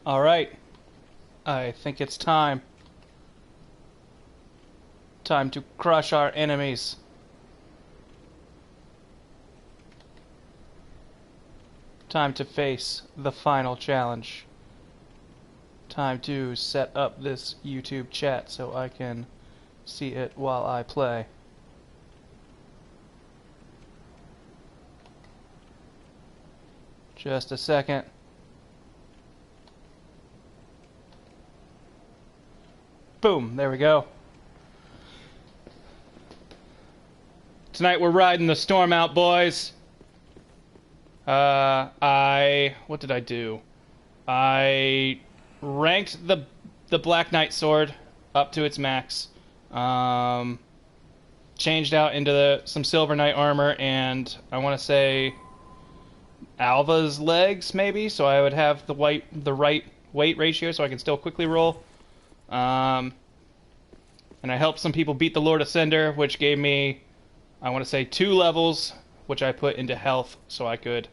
Alright. I think it's time. Time to crush our enemies. Time to face the final challenge. Time to set up this YouTube chat so I can see it while I play. Just a second. Boom, there we go. Tonight we're riding the storm out, boys. What did I do? I ranked the Black Knight sword up to its max. Changed out into some Silver Knight armor, and I want to say Alva's legs, maybe, so I would have the right weight ratio, so I can still quickly roll. And I helped some people beat the Lord of Cinder, which gave me, I want to say, 2 levels, which I put into health, so I could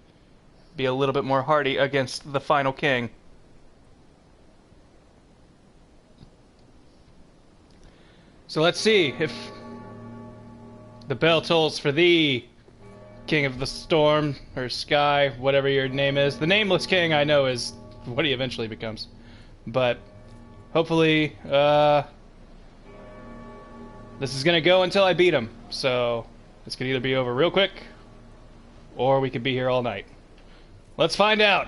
be a little bit more hardy against the final king. So let's see if the bell tolls for thee, King of the Storm, or Sky, whatever your name is. The Nameless King, I know, is what he eventually becomes. But hopefully, this is going to go until I beat him. So this could either be over real quick, or we could be here all night. Let's find out.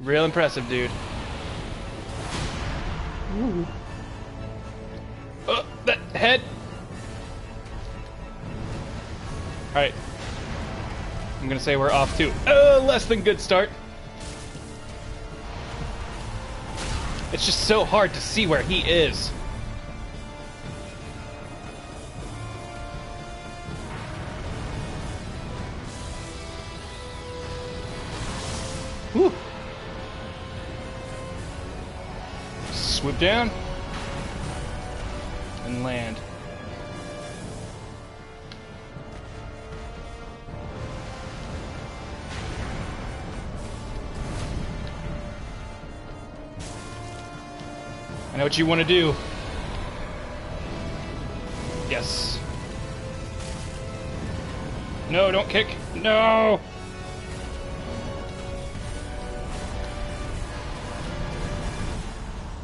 Real impressive, dude. Ooh. Oh, that head. Alright. I'm gonna say we're off to less than good start. It's just so hard to see where he is. Whew. Swoop down and land. I know what you want to do. Yes. No, don't kick. No!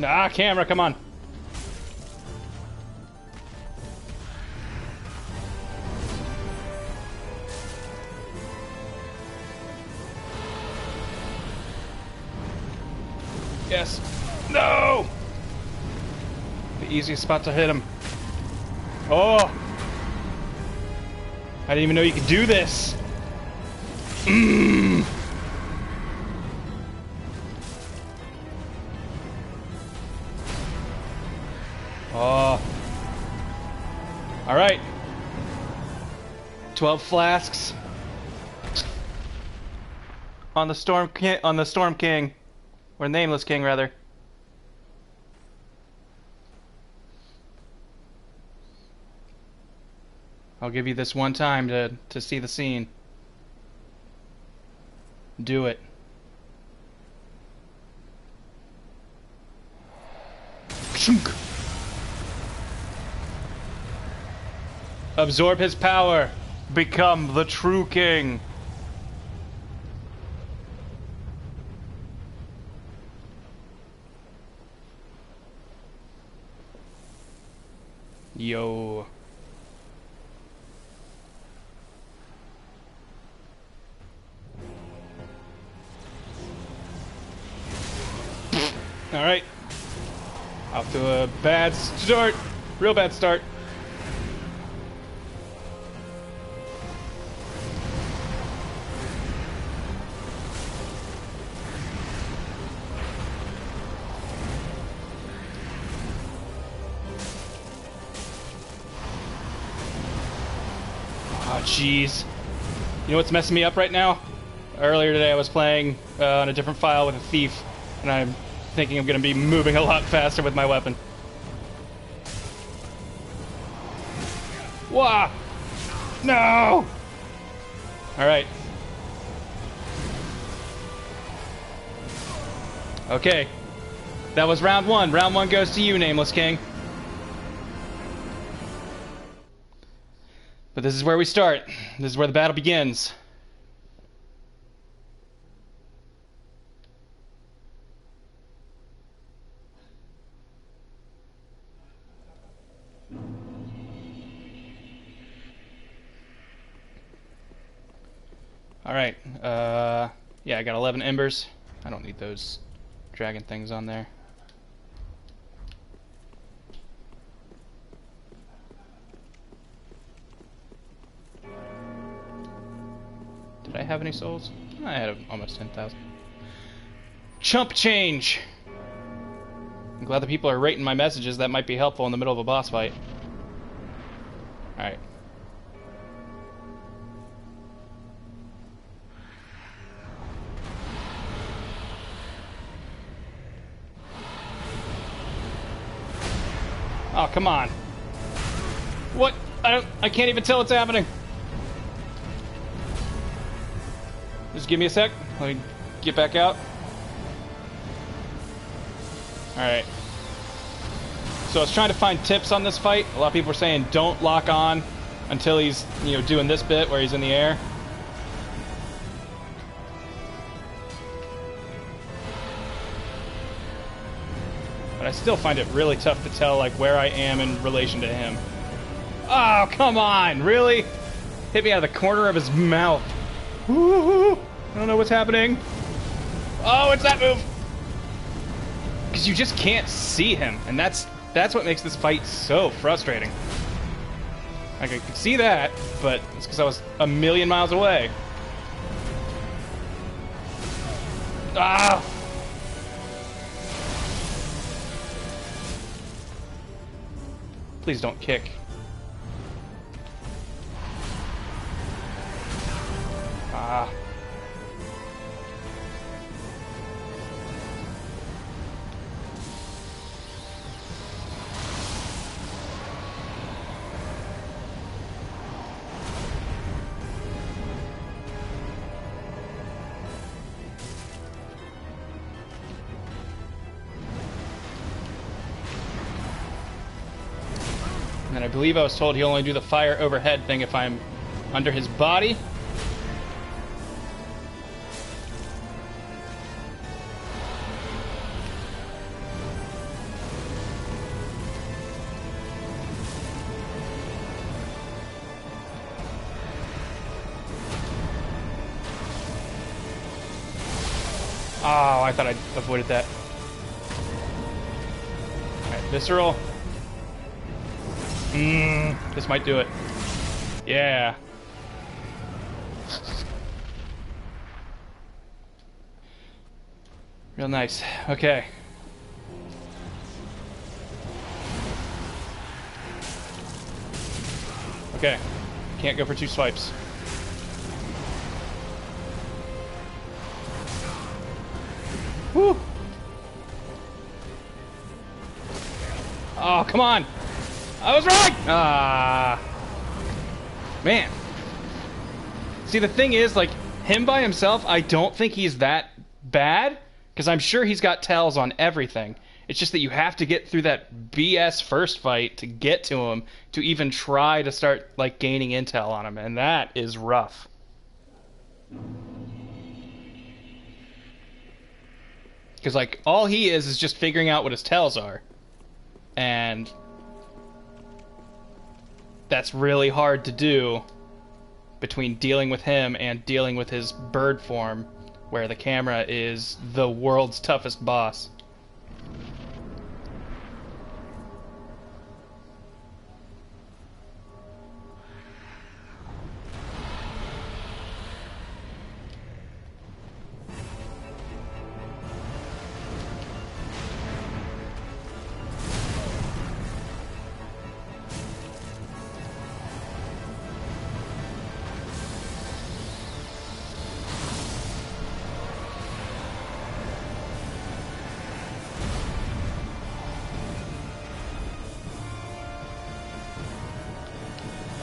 Nah, camera, come on. Yes. No! The easiest spot to hit him. Oh! I didn't even know you could do this. Mmm. Oh. All right. 12 flasks on the Storm King, or Nameless King rather. I'll give you this one time to see the scene. Do it. Shunk. Absorb his power. Become the true king. Yo. All right. Off to a bad start. Real bad start. Oh, jeez. You know what's messing me up right now? Earlier today I was playing on a different file with a thief, and I'm thinking I'm going to be moving a lot faster with my weapon. Wah! No! Alright. Okay. That was round one. Round one goes to you, Nameless King. But this is where we start. This is where the battle begins. Alright, yeah, I got 11 embers. I don't need those dragon things on there. Did I have any souls? I had almost 10,000. Chump change! I'm glad the people are rating my messages. That might be helpful in the middle of a boss fight. Alright. Oh, come on. What? I can't even tell what's happening. Just give me a sec. Let me get back out. Alright. So I was trying to find tips on this fight. A lot of people were saying don't lock on until he's, you know, doing this bit where he's in the air. But I still find it really tough to tell, like, where I am in relation to him. Oh, come on! Really? Hit me out of the corner of his mouth. Woo-hoo-hoo. I don't know what's happening. Oh, it's that move! Because you just can't see him, and that's what makes this fight so frustrating. Like, I could see that, but it's because I was a million miles away. Ah! Please don't kick. Ah. And I believe I was told he'll only do the fire overhead thing if I'm under his body. Oh, I thought I avoided that. Alright, visceral. This might do it. Yeah. Real nice. Okay. Okay. Can't go for two swipes. Woo! Oh, come on! I was wrong! Ah. Man. See, the thing is, like, him by himself, I don't think he's that bad, because I'm sure he's got tells on everything. It's just that you have to get through that BS first fight to get to him, to even try to start, like, gaining intel on him, and that is rough. Because, like, all he is just figuring out what his tells are. And that's really hard to do between dealing with him and dealing with his bird form, where the camera is the world's toughest boss.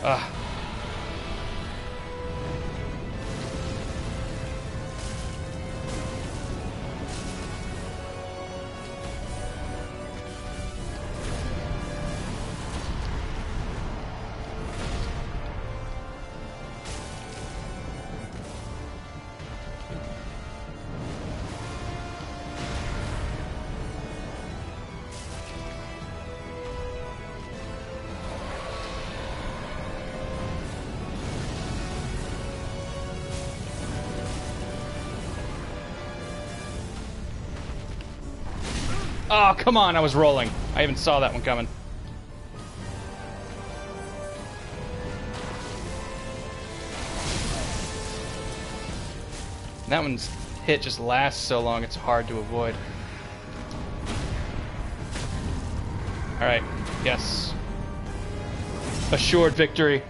Ah. Oh, come on, I was rolling. I even saw that one coming. That one's hit just lasts so long, it's hard to avoid. Alright, yes. Assured victory.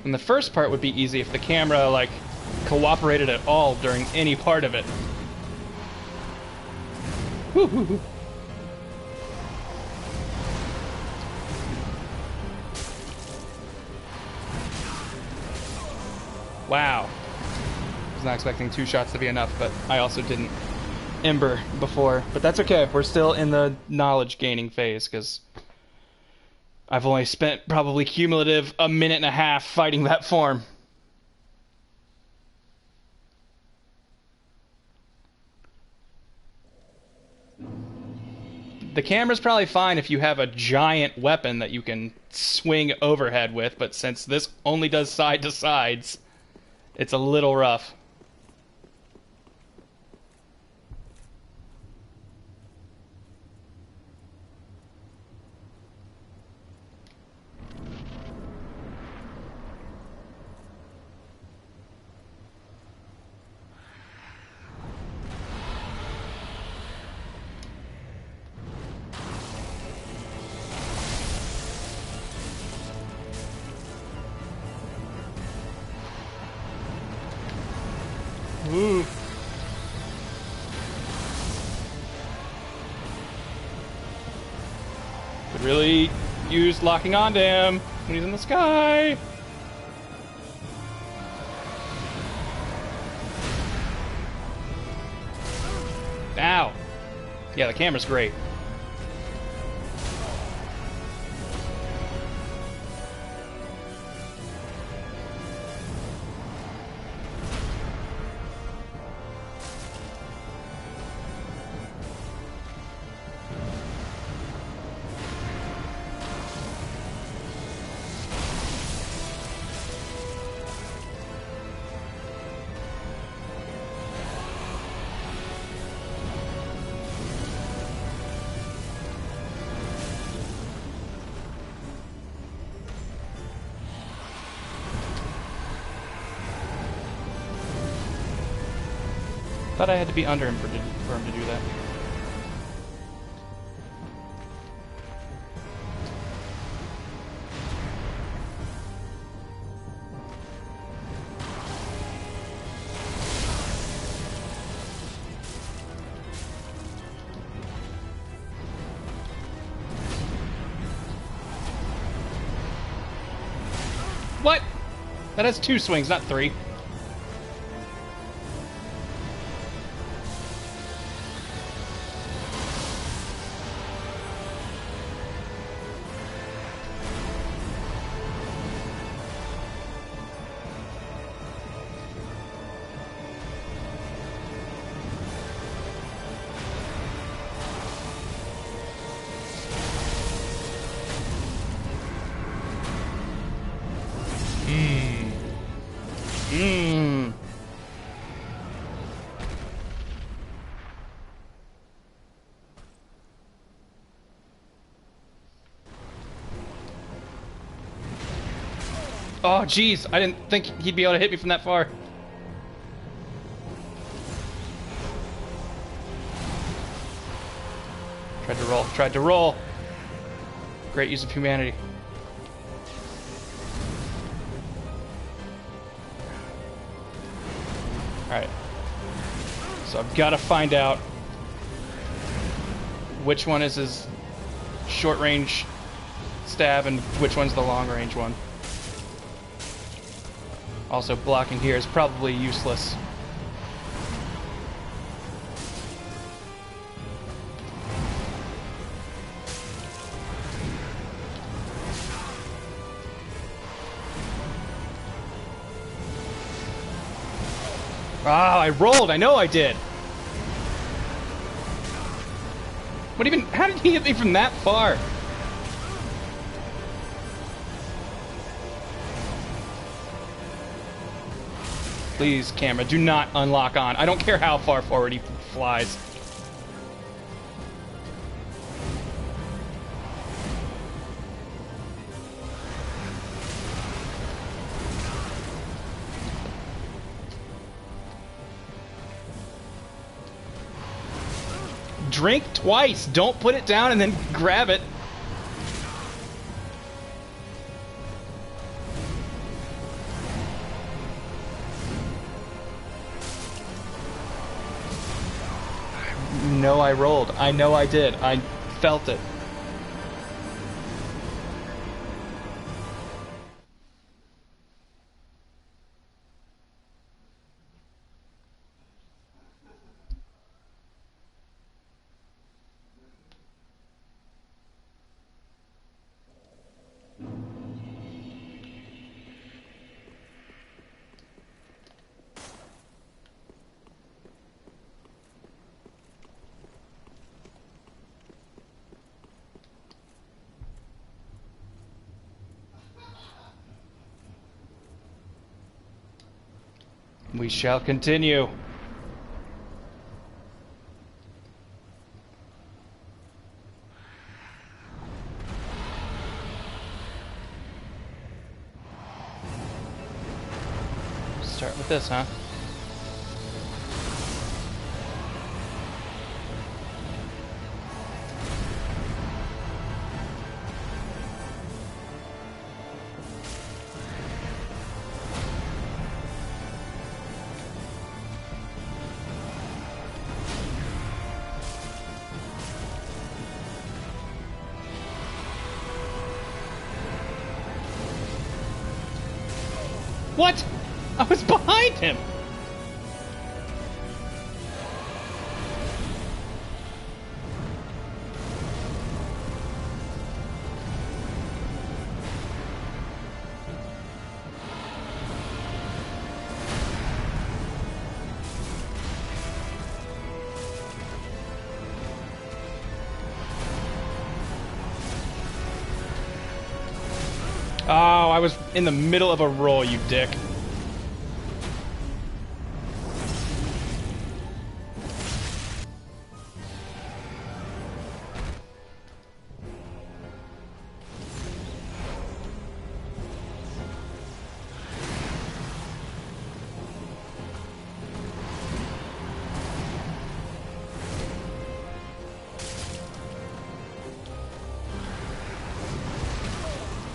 And the first part would be easy if the camera, like, cooperated at all during any part of it. Woo-hoo-hoo. Wow. I was not expecting 2 shots to be enough, but I also didn't Ember before. But that's okay, we're still in the knowledge gaining phase, because I've only spent probably cumulative 1.5 minutes fighting that form. The camera's probably fine if you have a giant weapon that you can swing overhead with, but since this only does side to sides, it's a little rough. Ooh. Could really use locking onto him when he's in the sky. Ow. Yeah, the camera's great. Thought I had to be under him for him to do that. What? That has 2 swings, not 3. Oh, jeez. I didn't think he'd be able to hit me from that far. Tried to roll. Tried to roll. Great use of humanity. Alright. So I've got to find out which one is his short-range stab and which one's the long-range one. Also, blocking here is probably useless. Ah, I rolled! I know I did! What even... How did he hit me from that far? Please, camera, do not unlock on. I don't care how far forward he flies. Drink twice. Don't put it down and then grab it. No, I rolled. I know I did. I felt it. We shall continue. Start with this, huh? What? I was behind him! Oh, I was in the middle of a roll, you dick.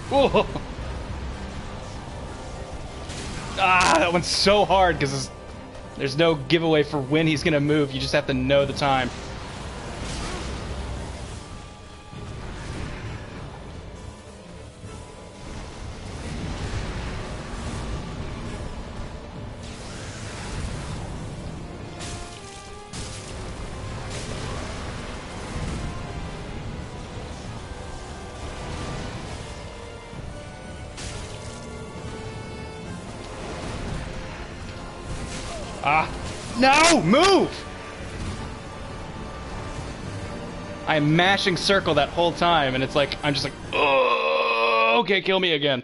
Whoa. Ah, that one's so hard because there's no giveaway for when he's gonna move. You just have to know the time. Ah, no, move! I am mashing circle that whole time, and it's like, I'm just like, oh, okay, kill me again.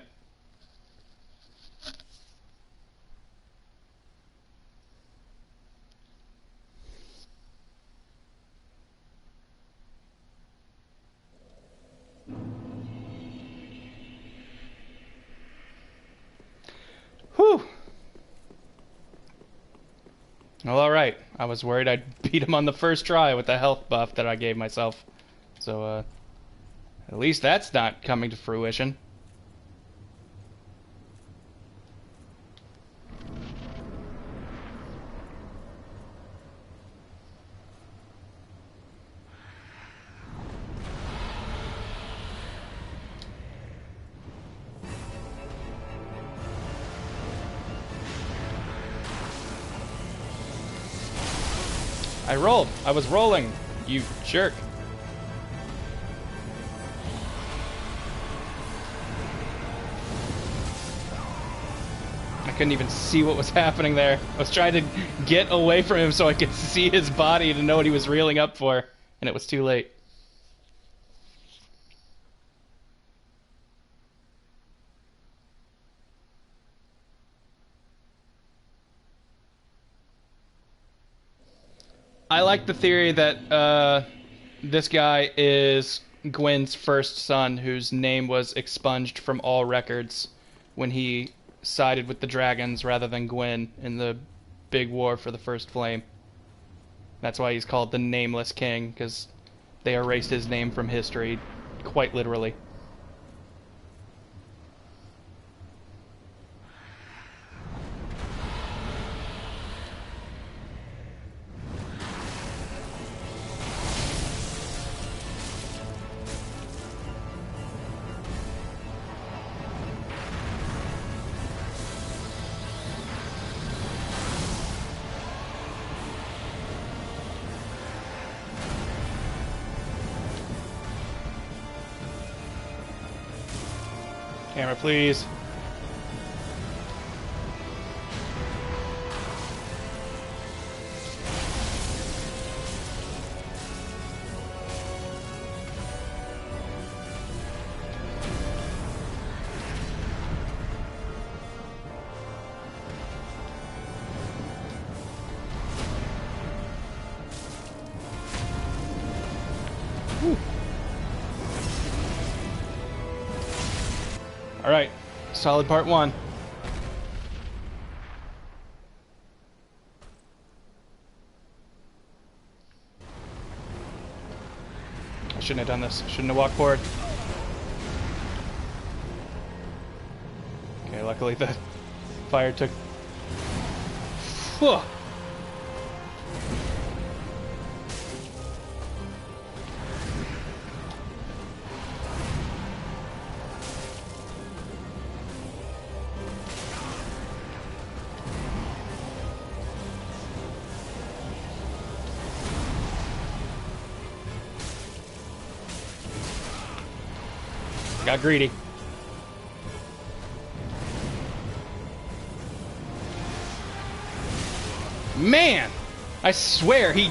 Whew. Well, alright. I was worried I'd beat him on the first try with the health buff that I gave myself. So, at least that's not coming to fruition. I rolled. I was rolling. You jerk. I couldn't even see what was happening there. I was trying to get away from him so I could see his body to know what he was reeling up for, and it was too late. I like the theory that this guy is Gwyn's first son, whose name was expunged from all records when he sided with the dragons rather than Gwyn in the big war for the First Flame. That's why he's called the Nameless King, because they erased his name from history, quite literally. Camera, please. Whew. All right, solid part one. I shouldn't have done this. Shouldn't have walked forward. Okay, luckily the fire took... Whew. Got greedy. Man! I swear, he...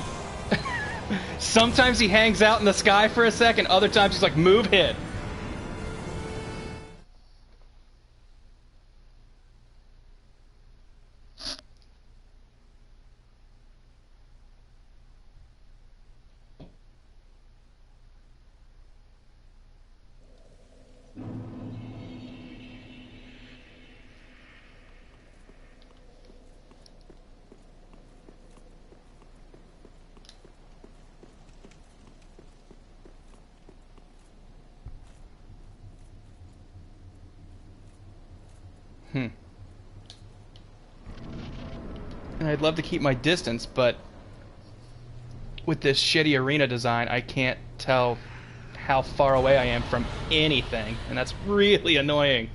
Sometimes he hangs out in the sky for a second, other times he's like, move, hit. And I'd love to keep my distance, but with this shitty arena design, I can't tell how far away I am from anything, and that's really annoying.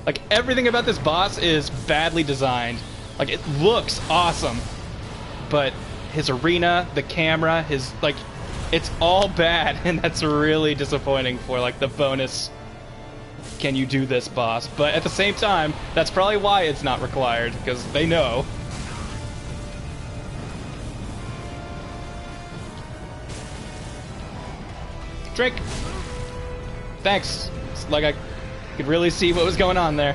Like, everything about this boss is badly designed. Like, it looks awesome, but his arena, the camera, his, like, it's all bad, and that's really disappointing for, like, the bonus can you do this boss. But at the same time, that's probably why it's not required, because they know. Drink! Thanks. It's like I could really see what was going on there.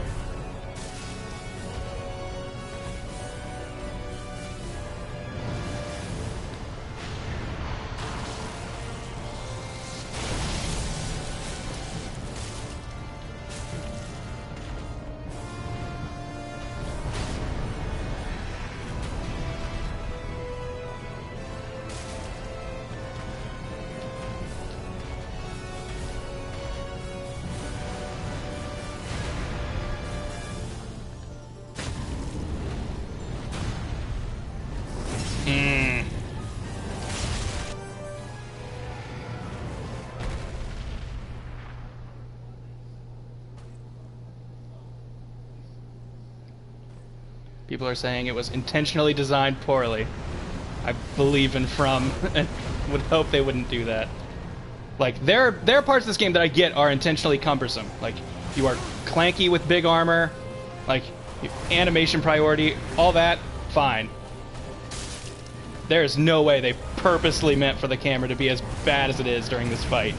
People are saying it was intentionally designed poorly. I believe in From, and would hope they wouldn't do that. Like, there are parts of this game that I get are intentionally cumbersome. Like, you are clanky with big armor, like, animation priority, all that, fine. There's no way they purposely meant for the camera to be as bad as it is during this fight.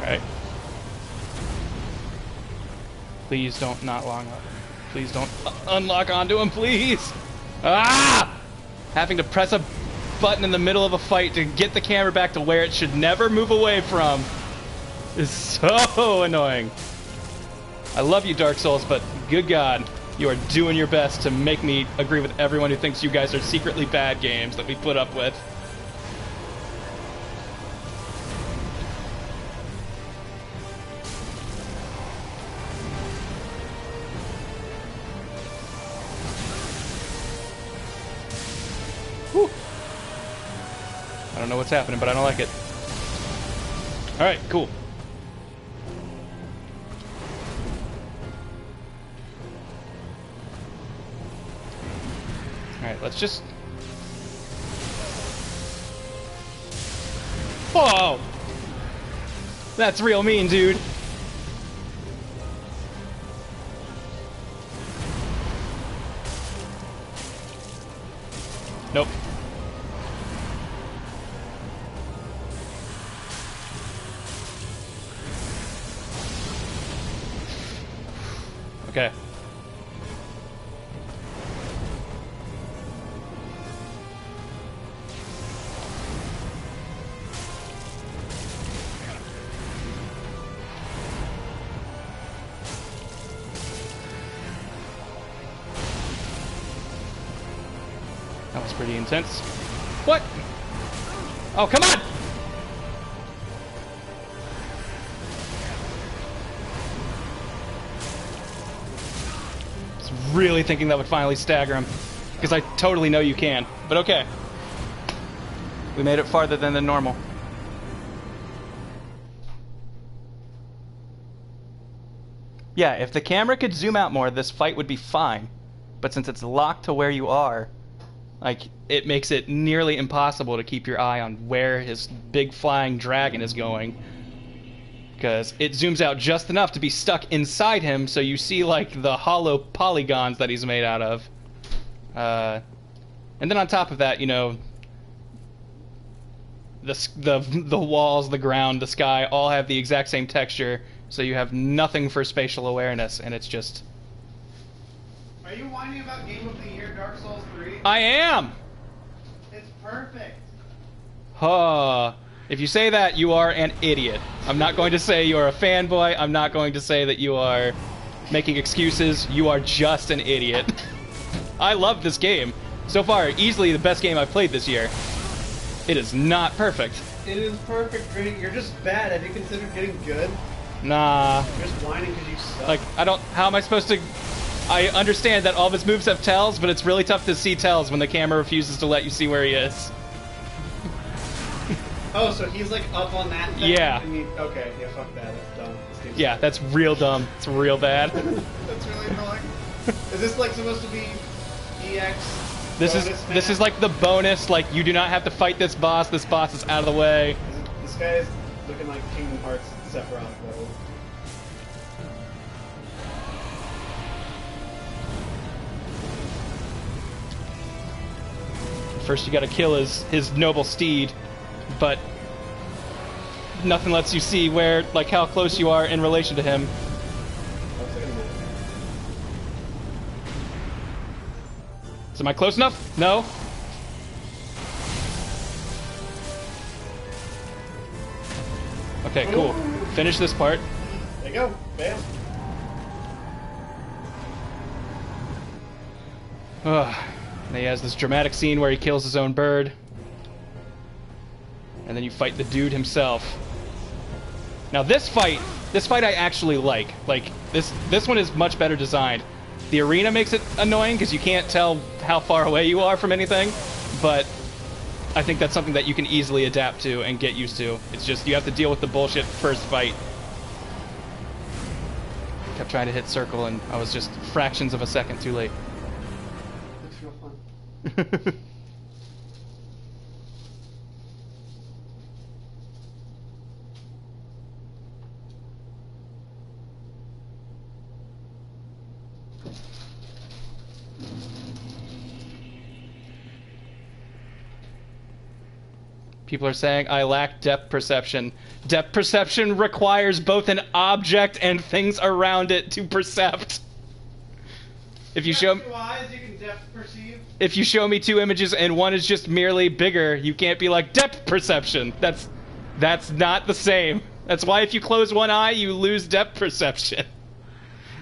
Alright. Please don't not long up. Please don't unlock onto him, please! Ah! Having to press a button in the middle of a fight to get the camera back to where it should never move away from is so annoying. I love you, Dark Souls, but good God, you are doing your best to make me agree with everyone who thinks you guys are secretly bad games that we put up with. Whew. I don't know what's happening, but I don't like it. Alright, cool. Alright, let's just... Whoa! That's real mean, dude. Nope. Okay. That was pretty intense. What? Oh, come on! I was really thinking that would finally stagger him, because I totally know you can. But okay. We made it farther than the normal. Yeah, if the camera could zoom out more, this fight would be fine. But since it's locked to where you are, like, it makes it nearly impossible to keep your eye on where his big flying dragon is going. Because it zooms out just enough to be stuck inside him, so you see, like, the hollow polygons that he's made out of. And then on top of that, you know, the walls, the ground, the sky all have the exact same texture, so you have nothing for spatial awareness, and it's just... Are you whining about Game of the Year Dark Souls 3? I am! It's perfect. If you say that, you are an idiot. I'm not going to say you're a fanboy. I'm not going to say that you are making excuses. You are just an idiot. I love this game. So far, easily the best game I've played this year. It is not perfect. It is perfect, Gritty. You're just bad. Have you considered getting good? Nah. You're just whining because you suck. Like, how am I supposed to... I understand that all of his moves have tells, but it's really tough to see tells when the camera refuses to let you see where he is. Oh, so he's like up on that thing? Yeah. Okay, yeah, fuck that. That's dumb. Yeah, that's real dumb. It's real bad. That's really annoying. Is this like supposed to be EX? This is like the bonus, like, you do not have to fight this boss is out of the way. This guy is looking like Kingdom Hearts Sephiroth, though. First you gotta kill his noble steed, but nothing lets you see where, like, how close you are in relation to him. So am I close enough? No? Okay, cool. Finish this part. There you go. Bam. And he has this dramatic scene where he kills his own bird. And then you fight the dude himself. Now this fight I actually like. Like, this one is much better designed. The arena makes it annoying because you can't tell how far away you are from anything, but I think that's something that you can easily adapt to and get used to. It's just, you have to deal with the bullshit first fight. Kept trying to hit circle and I was just fractions of a second too late. Looks real fun. People are saying I lack depth perception. Depth perception requires both an object and things around it to percept. If you show 2 eyes, you can depth perceive. If you show me 2 images and one is just merely bigger, you can't be like depth perception. That's not the same. That's why if you close one eye, you lose depth perception.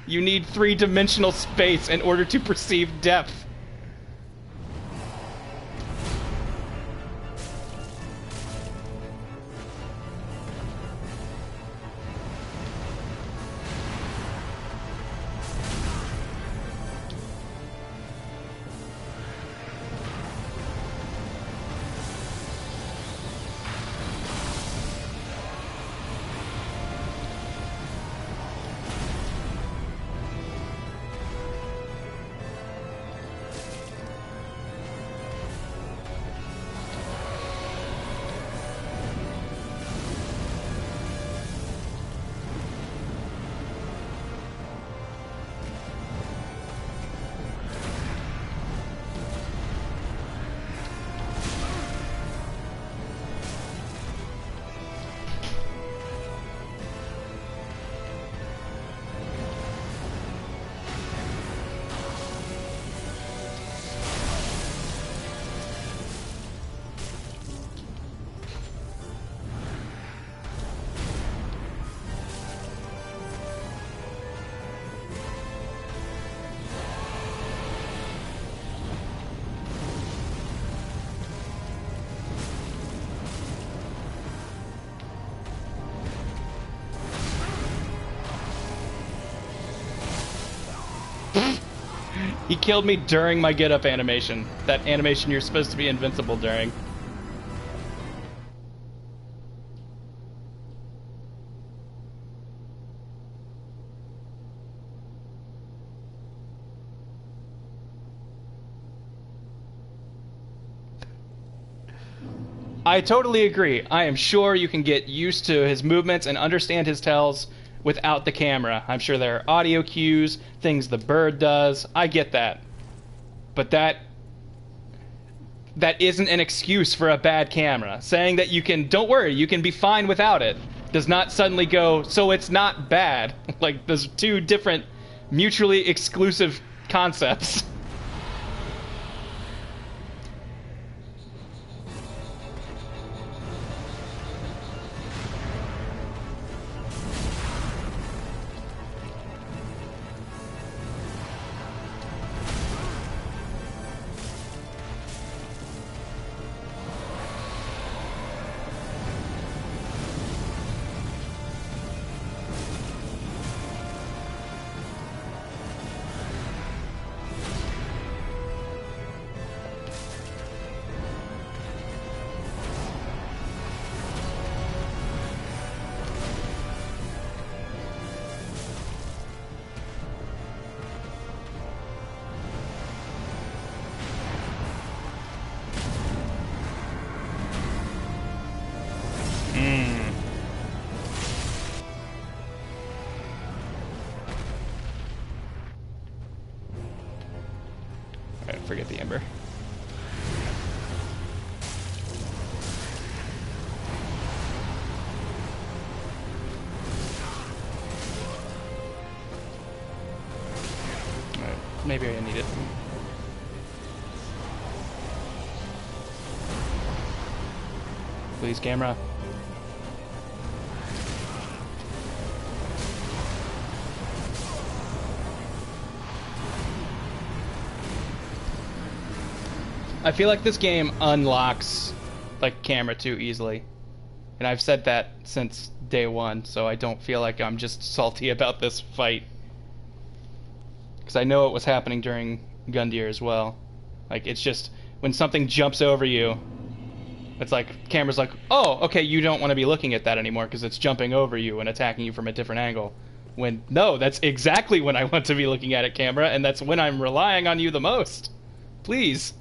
You need 3-dimensional space in order to perceive depth. He killed me during my get-up animation. That animation you're supposed to be invincible during. I totally agree. I am sure you can get used to his movements and understand his tells without the camera. I'm sure there are audio cues, things the bird does. I get that. But that isn't an excuse for a bad camera. Saying that you can, don't worry, you can be fine without it, does not suddenly go, so it's not bad. Like, those 2 different, mutually exclusive concepts. Forget the ember. Maybe I need it. Please, camera. I feel like this game unlocks like camera too easily. And I've said that since day one, so I don't feel like I'm just salty about this fight. Because I know it was happening during Gundyr as well. Like, it's just, when something jumps over you, it's like, camera's like, oh, okay, you don't want to be looking at that anymore because it's jumping over you and attacking you from a different angle. When, no, that's exactly when I want to be looking at it, camera, and that's when I'm relying on you the most. Please.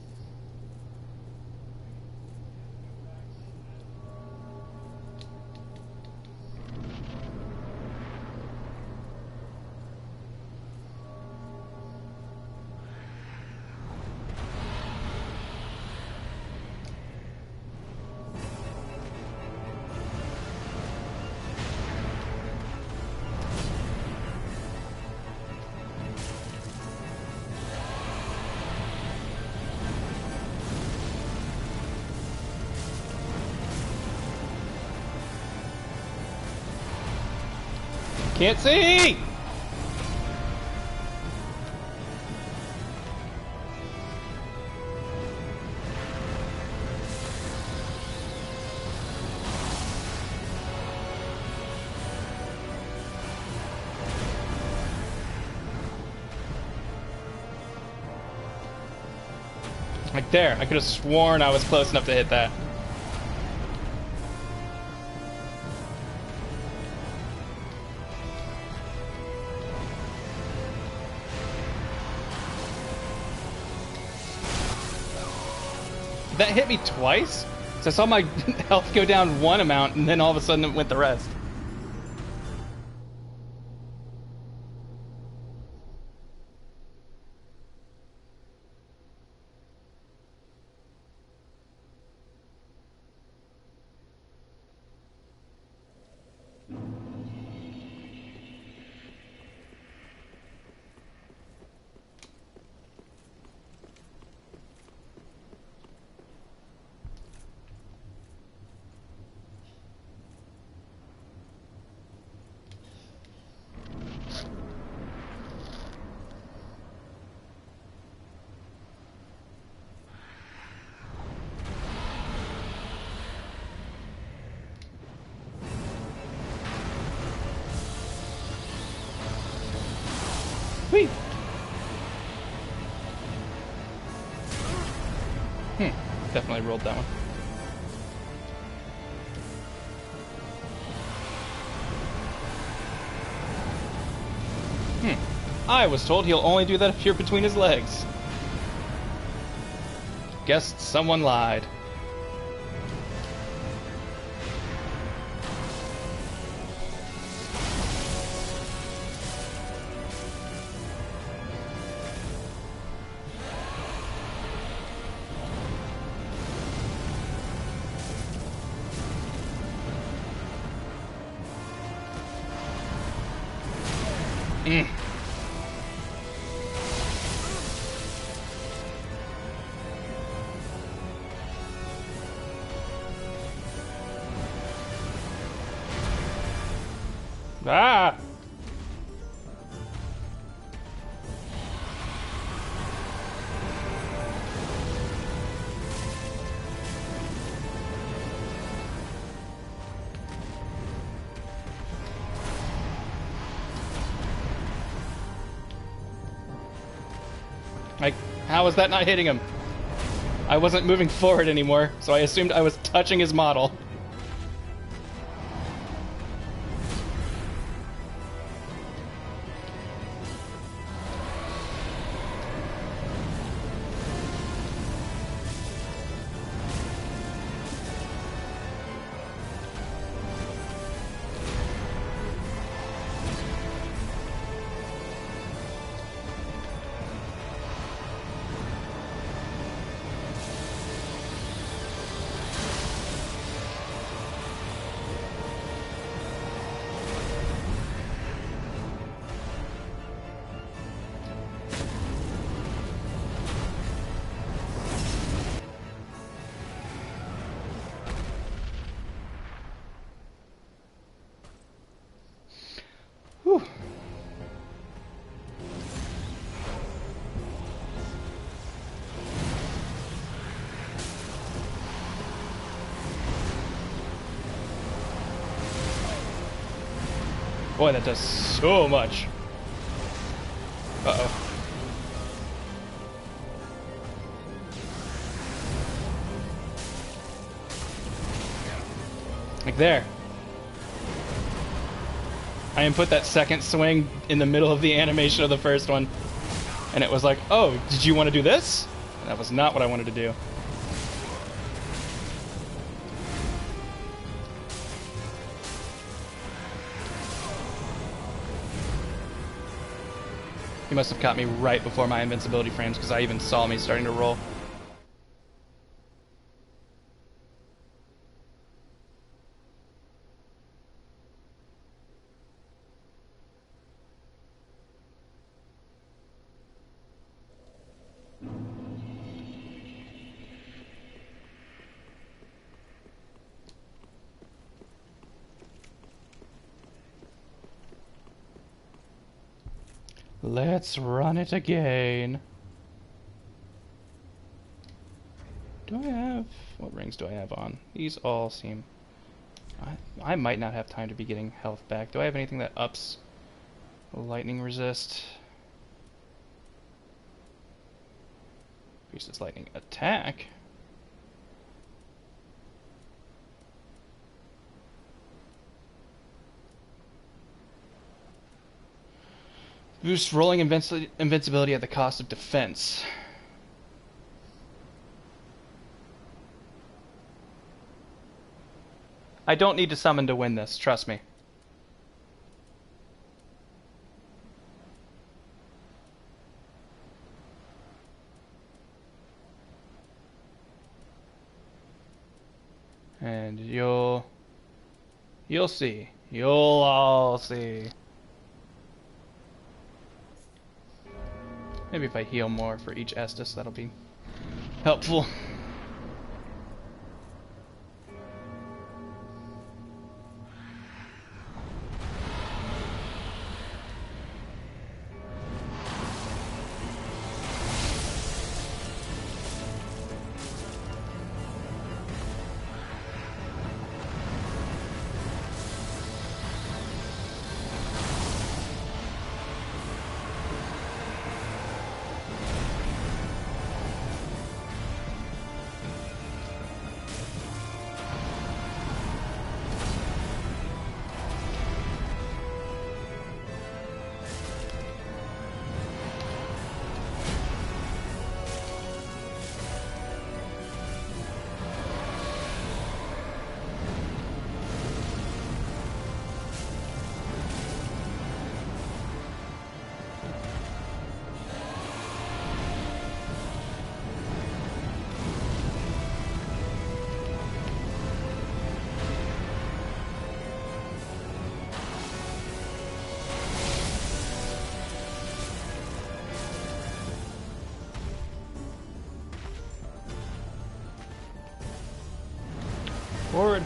Can't see! Like there, I could have sworn I was close enough to hit that. That hit me twice? So I saw my health go down one amount, and then all of a sudden it went the rest. Whee! Definitely rolled that one. I was told he'll only do that if you're between his legs. Guess someone lied. Ah! Like, how was that not hitting him? I wasn't moving forward anymore, so I assumed I was touching his model. Boy, that does so much. Uh-oh. Like there. I input that second swing in the middle of the animation of the first one. And it was like, oh, did you want to do this? And that was not what I wanted to do. He must have caught me right before my invincibility frames, because I even saw me starting to roll. Let's run it again. Do I have... What rings do I have on? These all seem... I might not have time to be getting health back. Do I have anything that ups lightning resist? Increases lightning attack? Boost rolling invincibility at the cost of defense. I don't need to summon to win this, trust me. And you'll see. You'll all see. Maybe if I heal more for each Estus, that'll be helpful. Forward.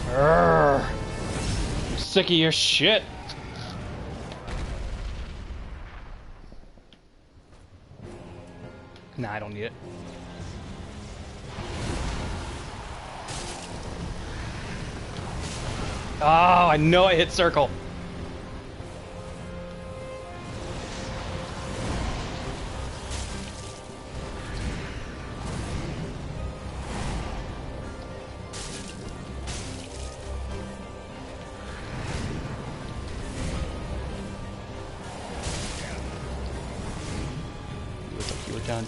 Urgh. I'm sick of your shit. Nah, I don't need it. Oh, I know I hit circle. You were done.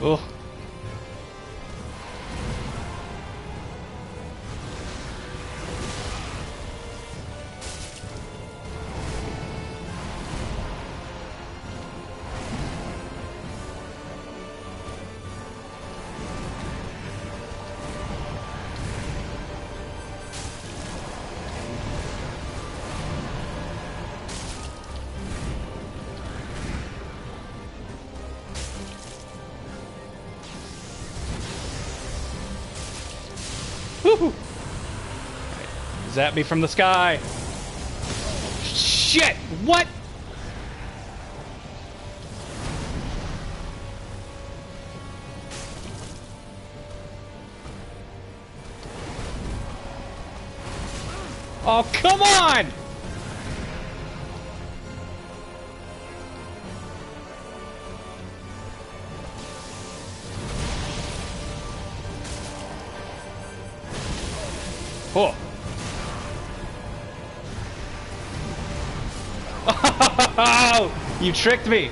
Oh. Woohoo! Zap me from the sky. Shit! What? Oh, come on! Oh. Oh, you tricked me.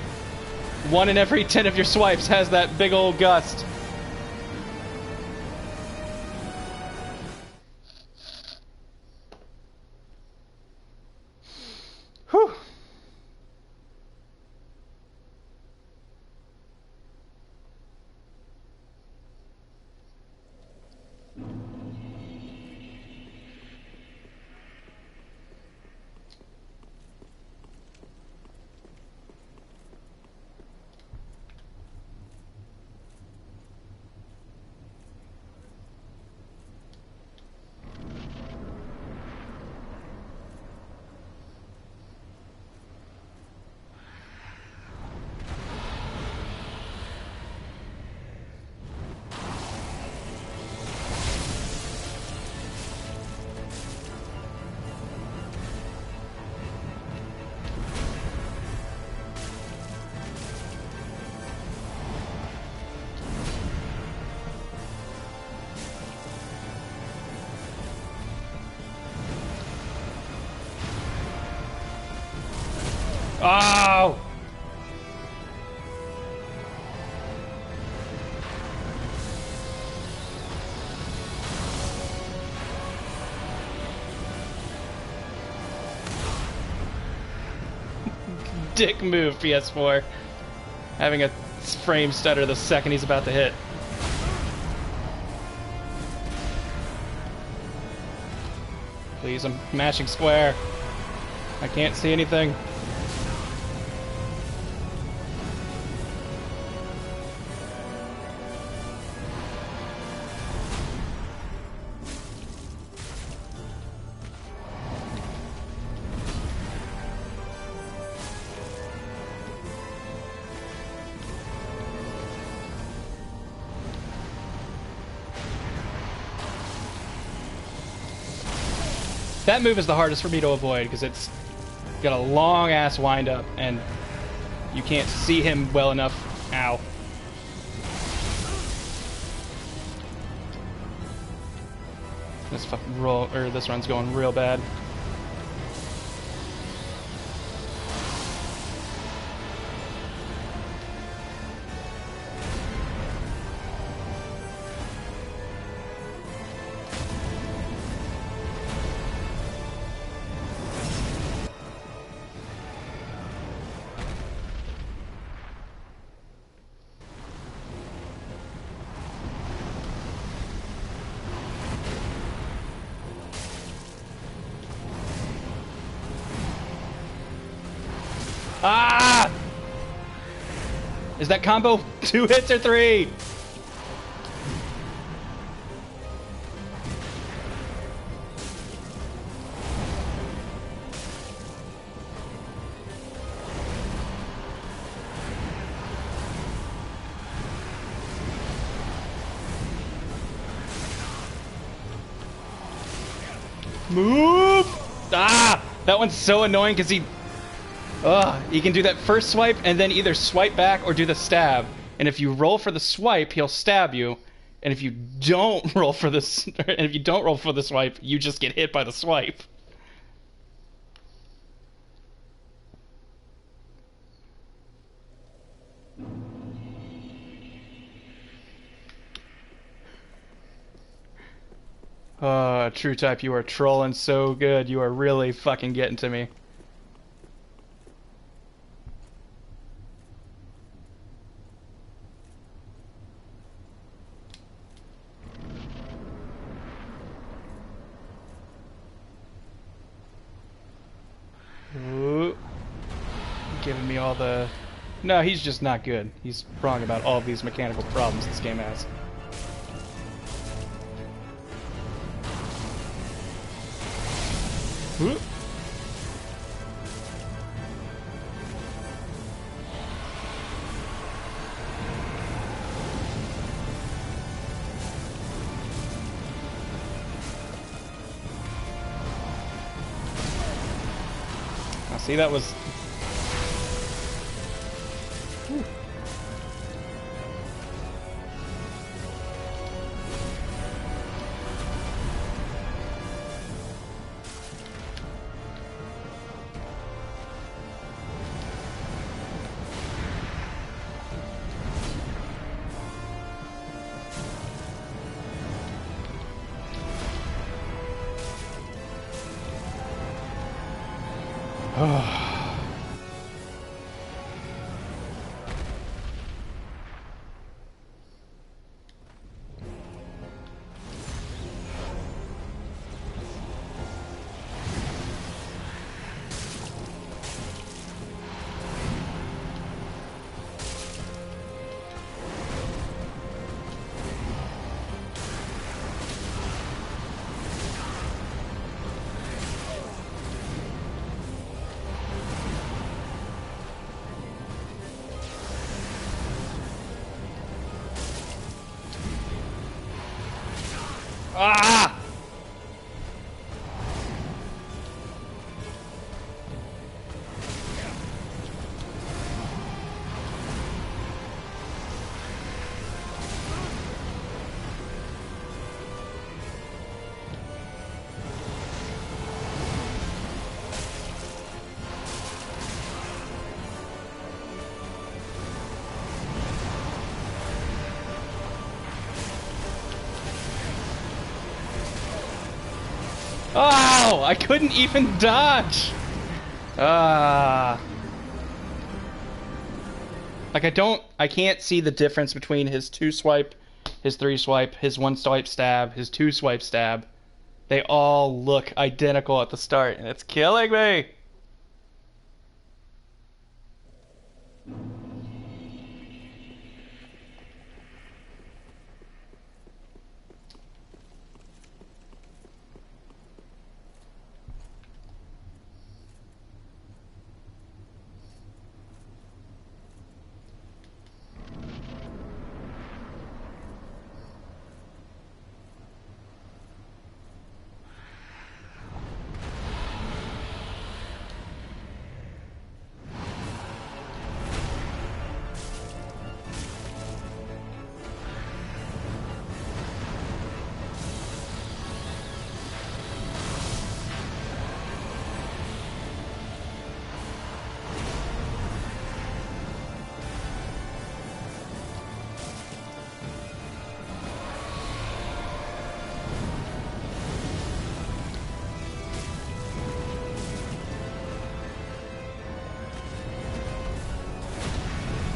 1 in every 10 of your swipes has that big old gust. Whew. Oh! Dick move, PS4. Having a frame stutter the second he's about to hit. Please, I'm mashing square. I can't see anything. That move is the hardest for me to avoid because it's got a long ass wind up and you can't see him well enough. Ow. This fucking roll or this run's going real bad. Ah! Is that combo 2 hits or 3? Move! Ah! That one's so annoying because he can do that first swipe and then either swipe back or do the stab. And if you roll for the swipe, he'll stab you. And if you don't roll for this, and if you don't roll for the swipe, you just get hit by the swipe. True type, you are trolling so good. You are really fucking getting to me. Ooh. Giving me all the... No, he's just not good. He's wrong about all of these mechanical problems this game has. Ooh. See, that was... Ah! Oh! I couldn't even dodge! Ah. Like, I can't see the difference between his 2-swipe, his 3-swipe, his 1-swipe stab, his 2-swipe stab. They all look identical at the start, and it's killing me!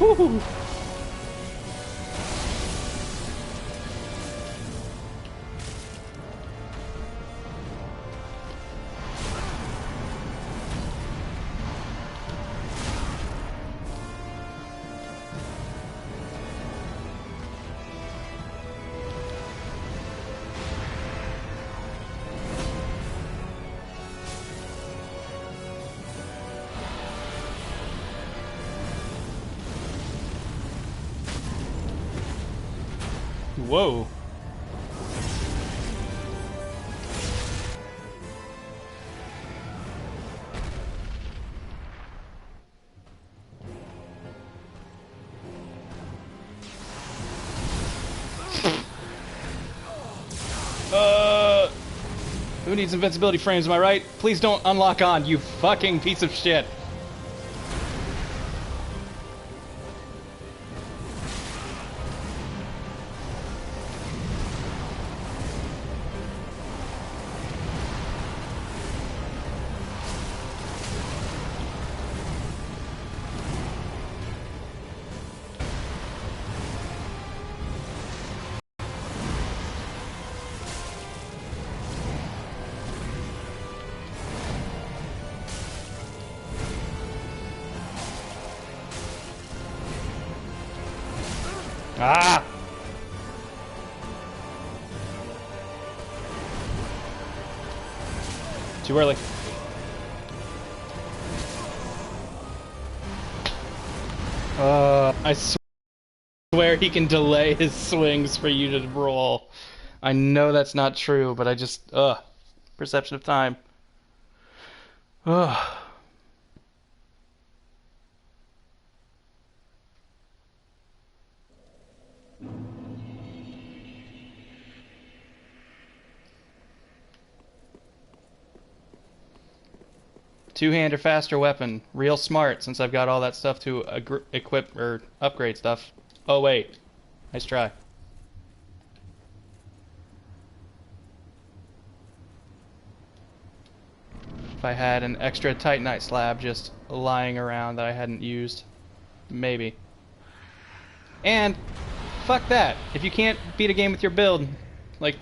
Woo! Whoa. Who needs invincibility frames, am I right? Please don't unlock on, you fucking piece of shit. Ah! Too early. I swear he can delay his swings for you to roll. I know that's not true, but I just, perception of time. Ugh. Two-hand or faster weapon. Real smart, since I've got all that stuff to equip or upgrade stuff. Oh, wait. Nice try. If I had an extra Titanite slab just lying around that I hadn't used. Maybe. And, fuck that. If you can't beat a game with your build, like,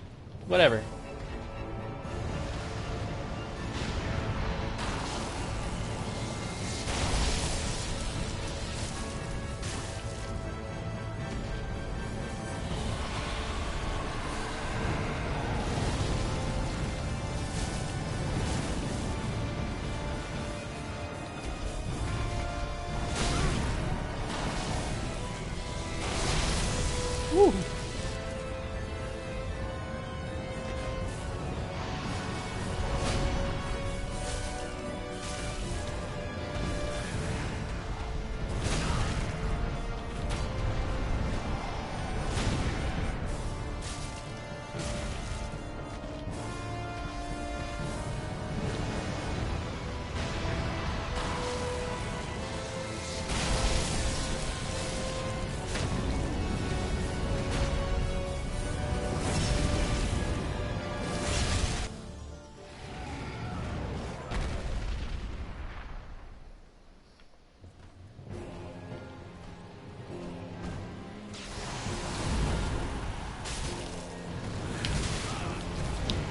whatever. Woo.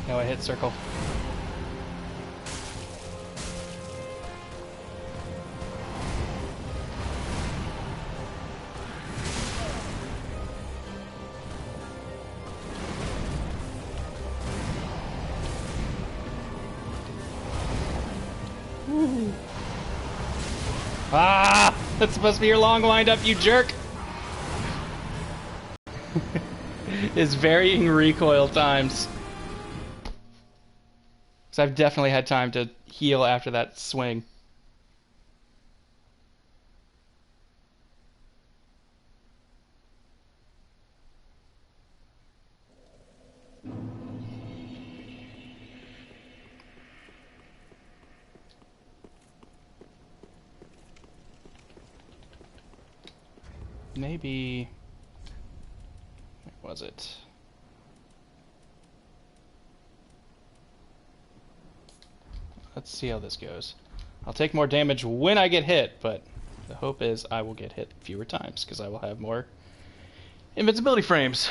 No, I hit circle. Woo. Ah! That's supposed to be your long wind-up, you jerk! Is varying recoil times. Because I've definitely had time to heal after that swing. Maybe... What was it? Let's see how this goes. I'll take more damage when I get hit, but the hope is I will get hit fewer times, because I will have more invincibility frames.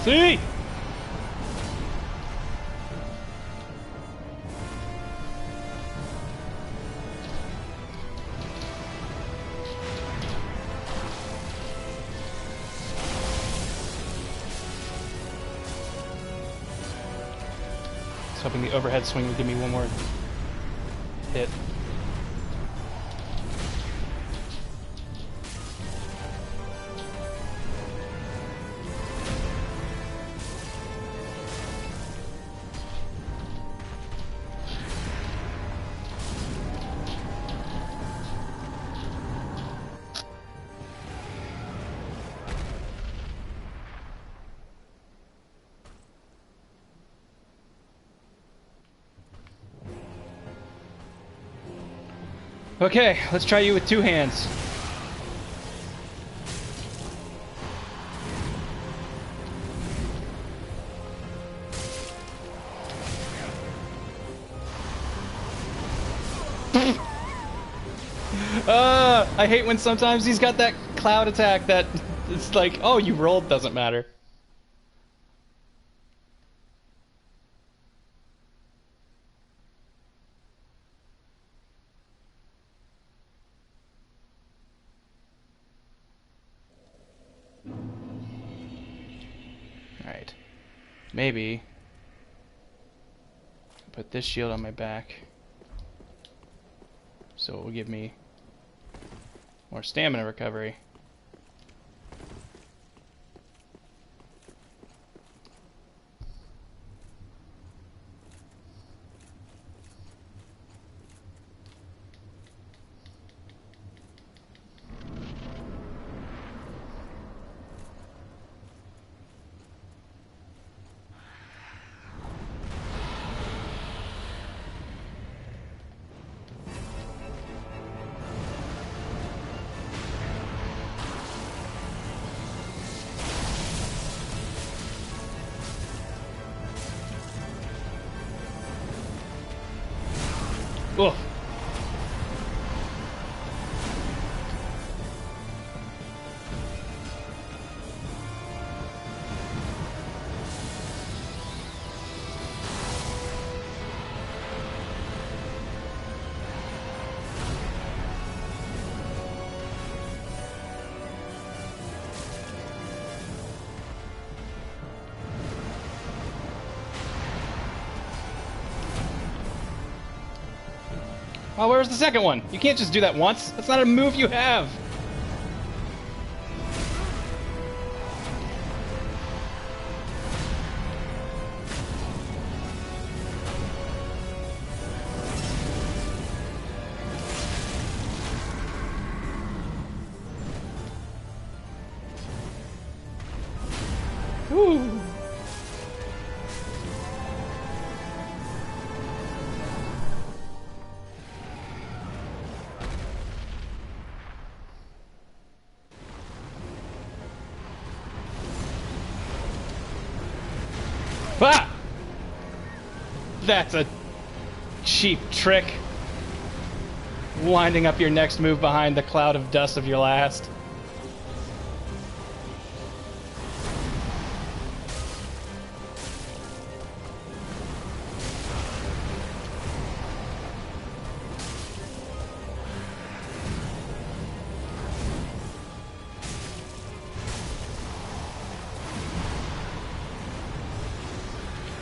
See? I was hoping the overhead swing would give me one more hit. Okay, let's try you with two hands. I hate when sometimes he's got that cloud attack that It's like, oh, you rolled, doesn't matter. Alright. Maybe put this shield on my back, so it will give me more stamina recovery. Ugh. Oh, where's the second one? You can't just do that once. That's not a move you have. Ooh. Ah! That's a cheap trick. Winding up your next move behind the cloud of dust of your last.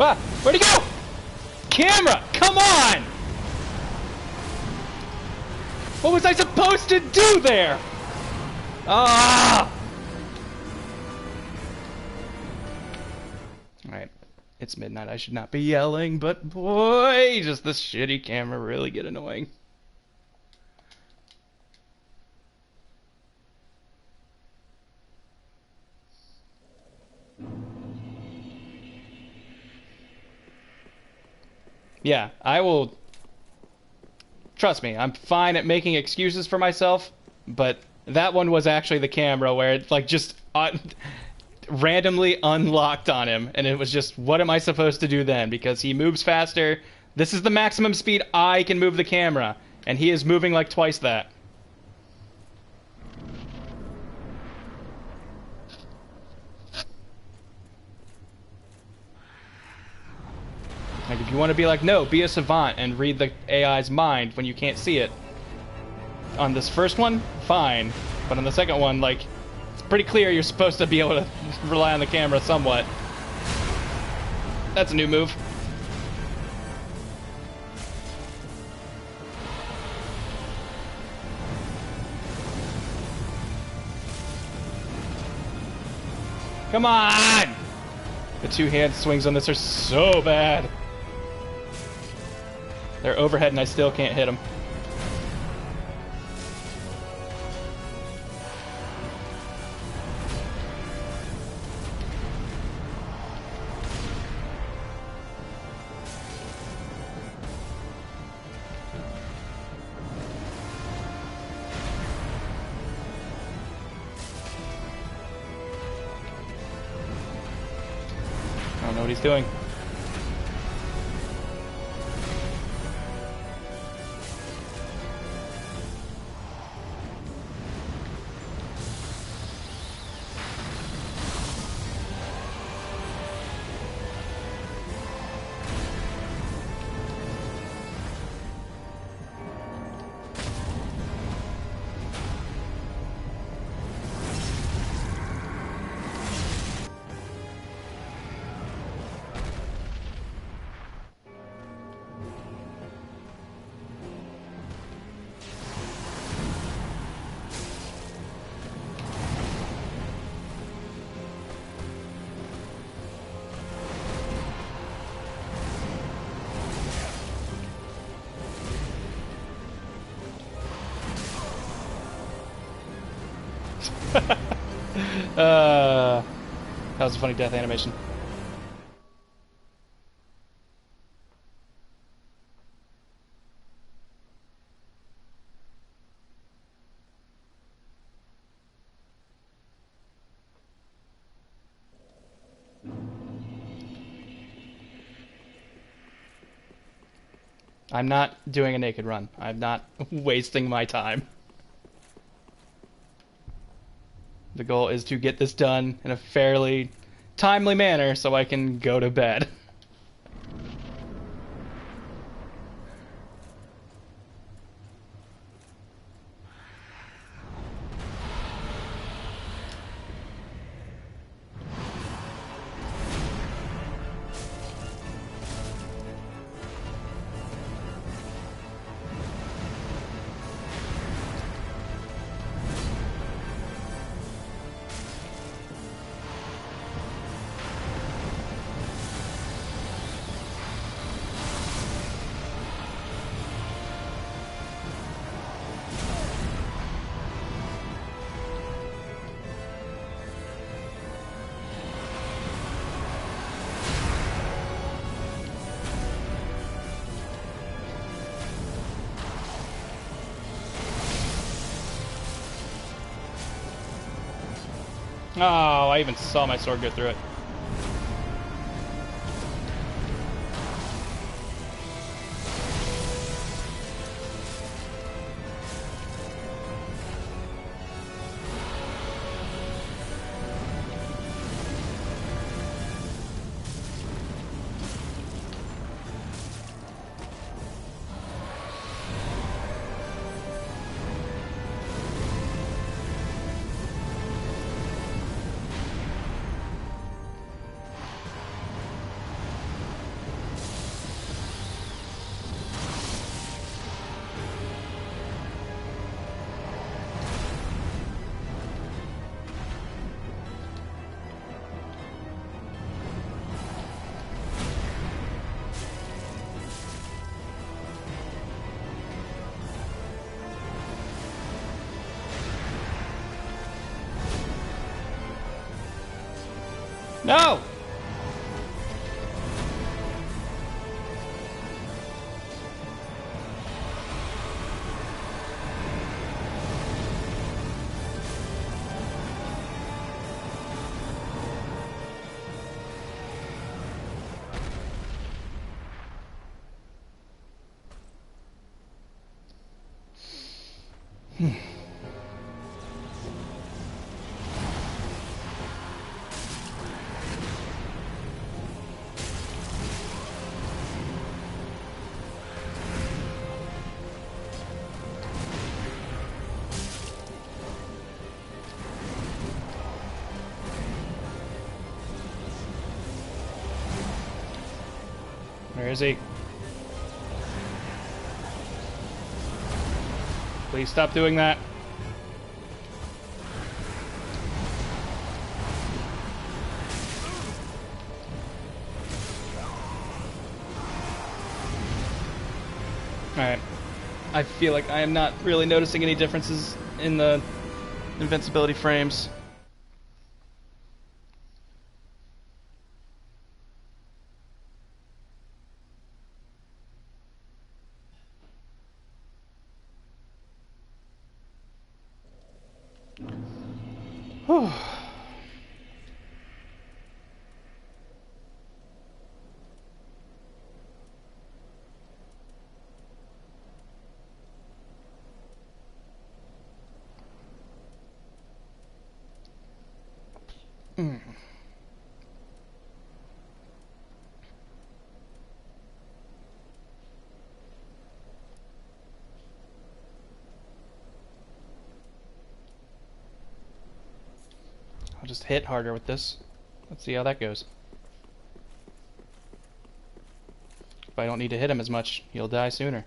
Ah! Where'd he go? Camera! Come on! What was I supposed to do there? Ah! Alright. It's midnight. I should not be yelling, but boy, does this shitty camera really get annoying. Yeah, I will... Trust me, I'm fine at making excuses for myself, but that one was actually the camera where it, like, just randomly unlocked on him, and it was just, what am I supposed to do then? Because he moves faster. This is the maximum speed I can move the camera, and he is moving like twice that. Like, if you want to be like, no, be a savant and read the AI's mind when you can't see it. On this first one, fine. But on the second one, like, it's pretty clear you're supposed to be able to rely on the camera somewhat. That's a new move. Come on! The two-hand swings on this are so bad. They're overhead and I still can't hit them. I don't know what he's doing. That was a funny death animation. I'm not doing a naked run. I'm not wasting my time. The goal is to get this done in a fairly timely manner so I can go to bed. Oh, I even saw my sword go through it. No! Where is he? Please stop doing that. Alright. I feel like I am not really noticing any differences in the invincibility frames. Whew. I'll just hit harder with this. Let's see how that goes. If I don't need to hit him as much, he'll die sooner.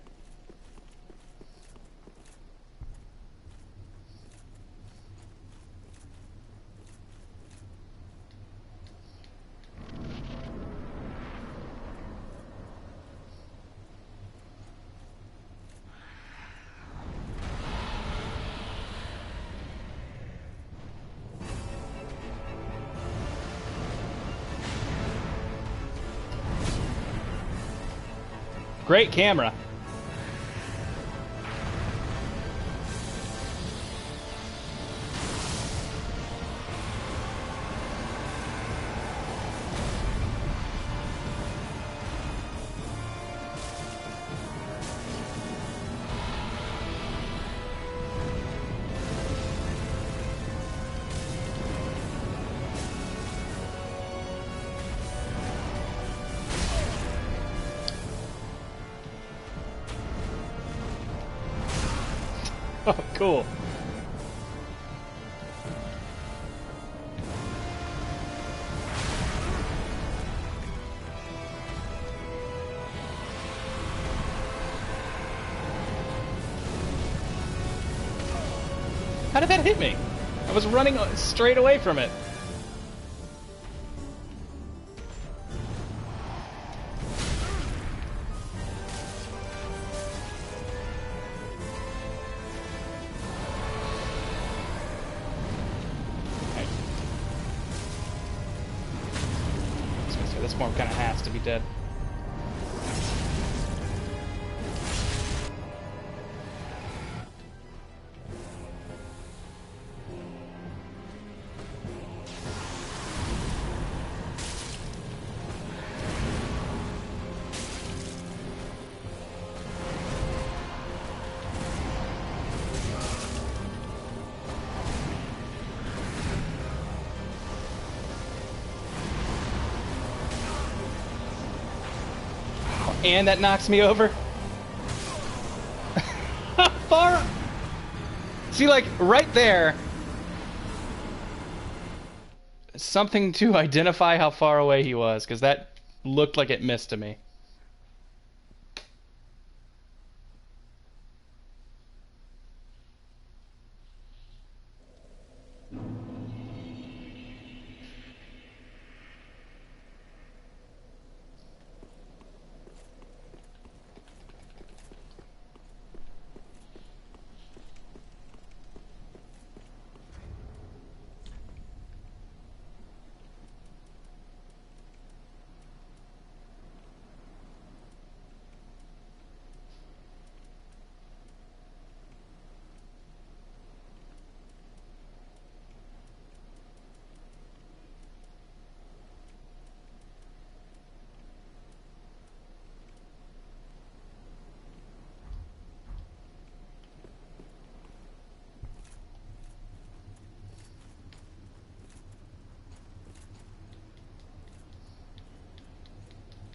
Great camera. Oh, cool. How did that hit me? I was running straight away from it. This form kind of has to be dead. And that knocks me over. How far? See, like, right there. Something to identify how far away he was, because that looked like it missed to me.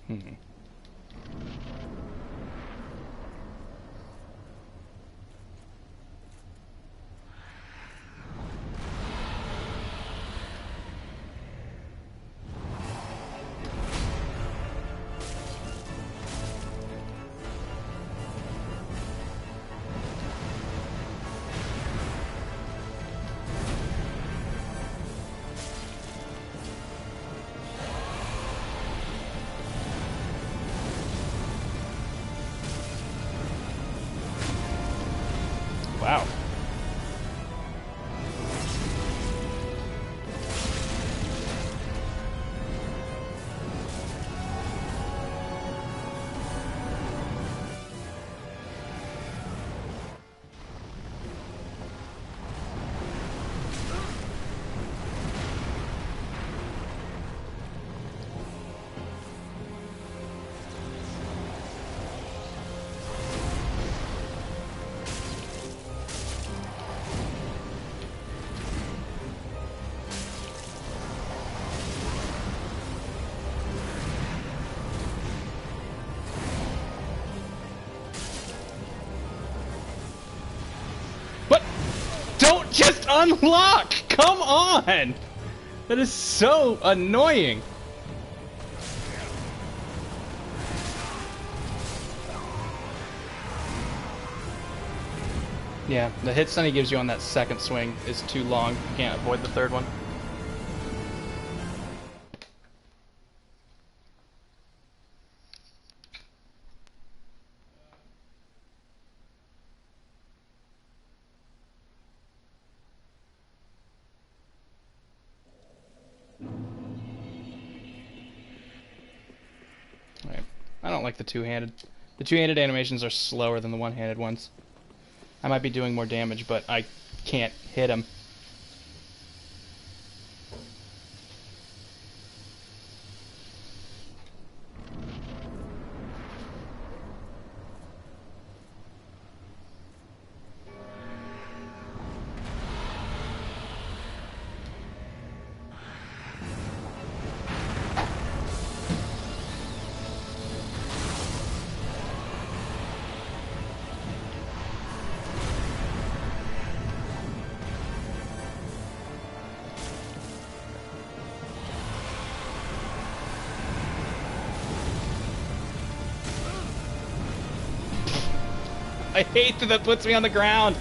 Hmm. Wow. What? Don't just unlock! Come on! That is so annoying. Yeah, the hit stun he gives you on that second swing is too long. You can't avoid the third one. Alright. I don't like the two-handed. The two-handed animations are slower than the one-handed ones. I might be doing more damage, but I can't hit him. I hate that that puts me on the ground.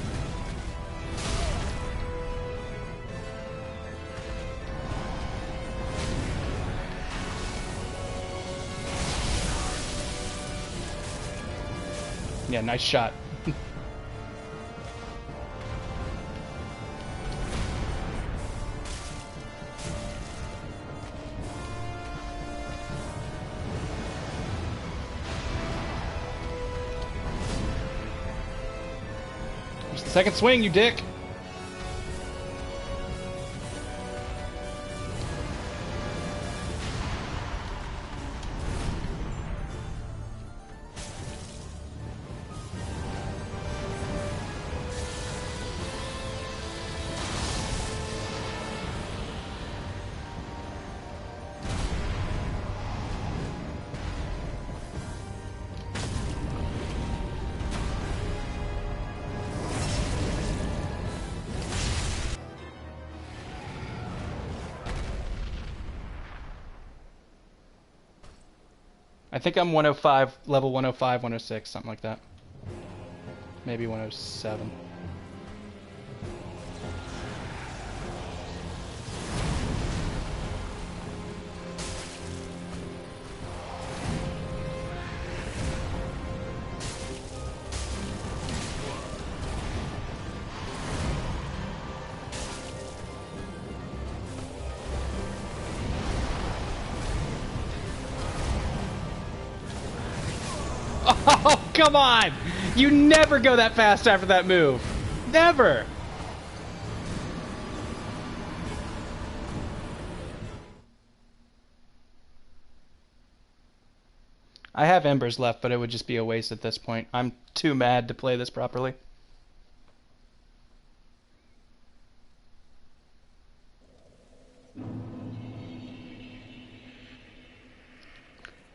Yeah, nice shot. There's the second swing, you dick. I think I'm 105, level 105, 106, something like that. Maybe 107. Oh, come on! You never go that fast after that move. Never! I have embers left, but it would just be a waste at this point. I'm too mad to play this properly.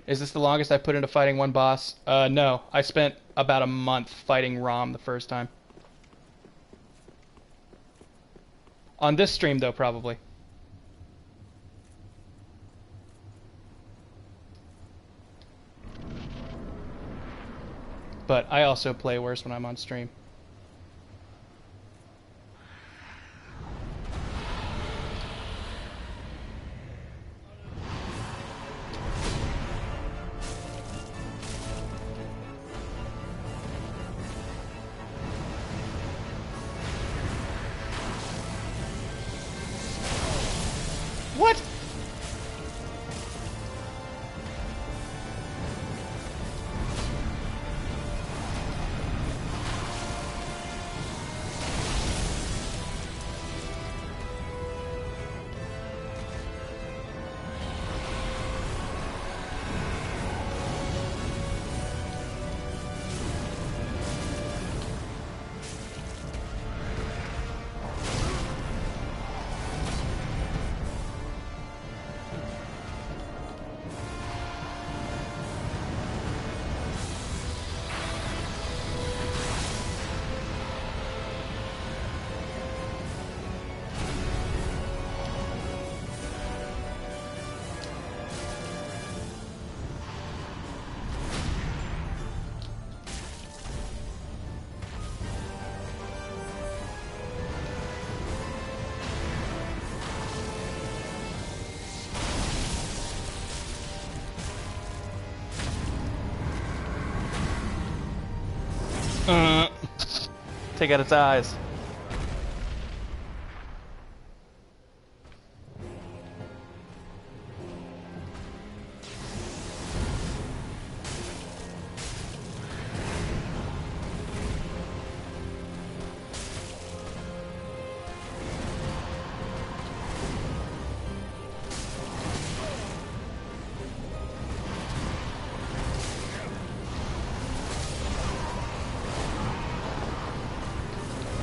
Is this the longest I've put into fighting one boss? No. I spent about a month fighting Rom the first time. On this stream, though, probably. But I also play worse when I'm on stream. What? Take out its eyes.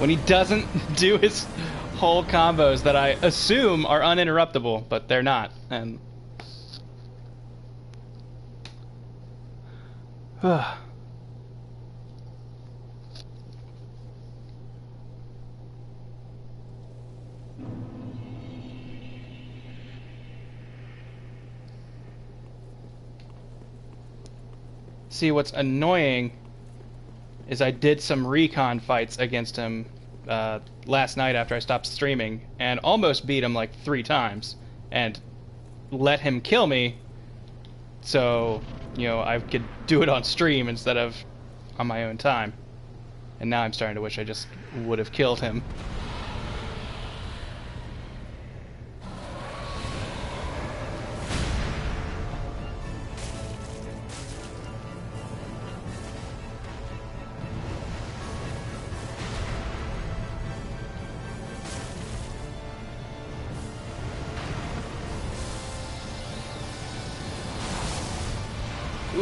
When he doesn't do his whole combos that I assume are uninterruptible, but they're not. And see, what's annoying is I did some recon fights against him last night after I stopped streaming, and almost beat him like 3 times, and let him kill me, so, you know, I could do it on stream instead of on my own time. And now I'm starting to wish I just would have killed him.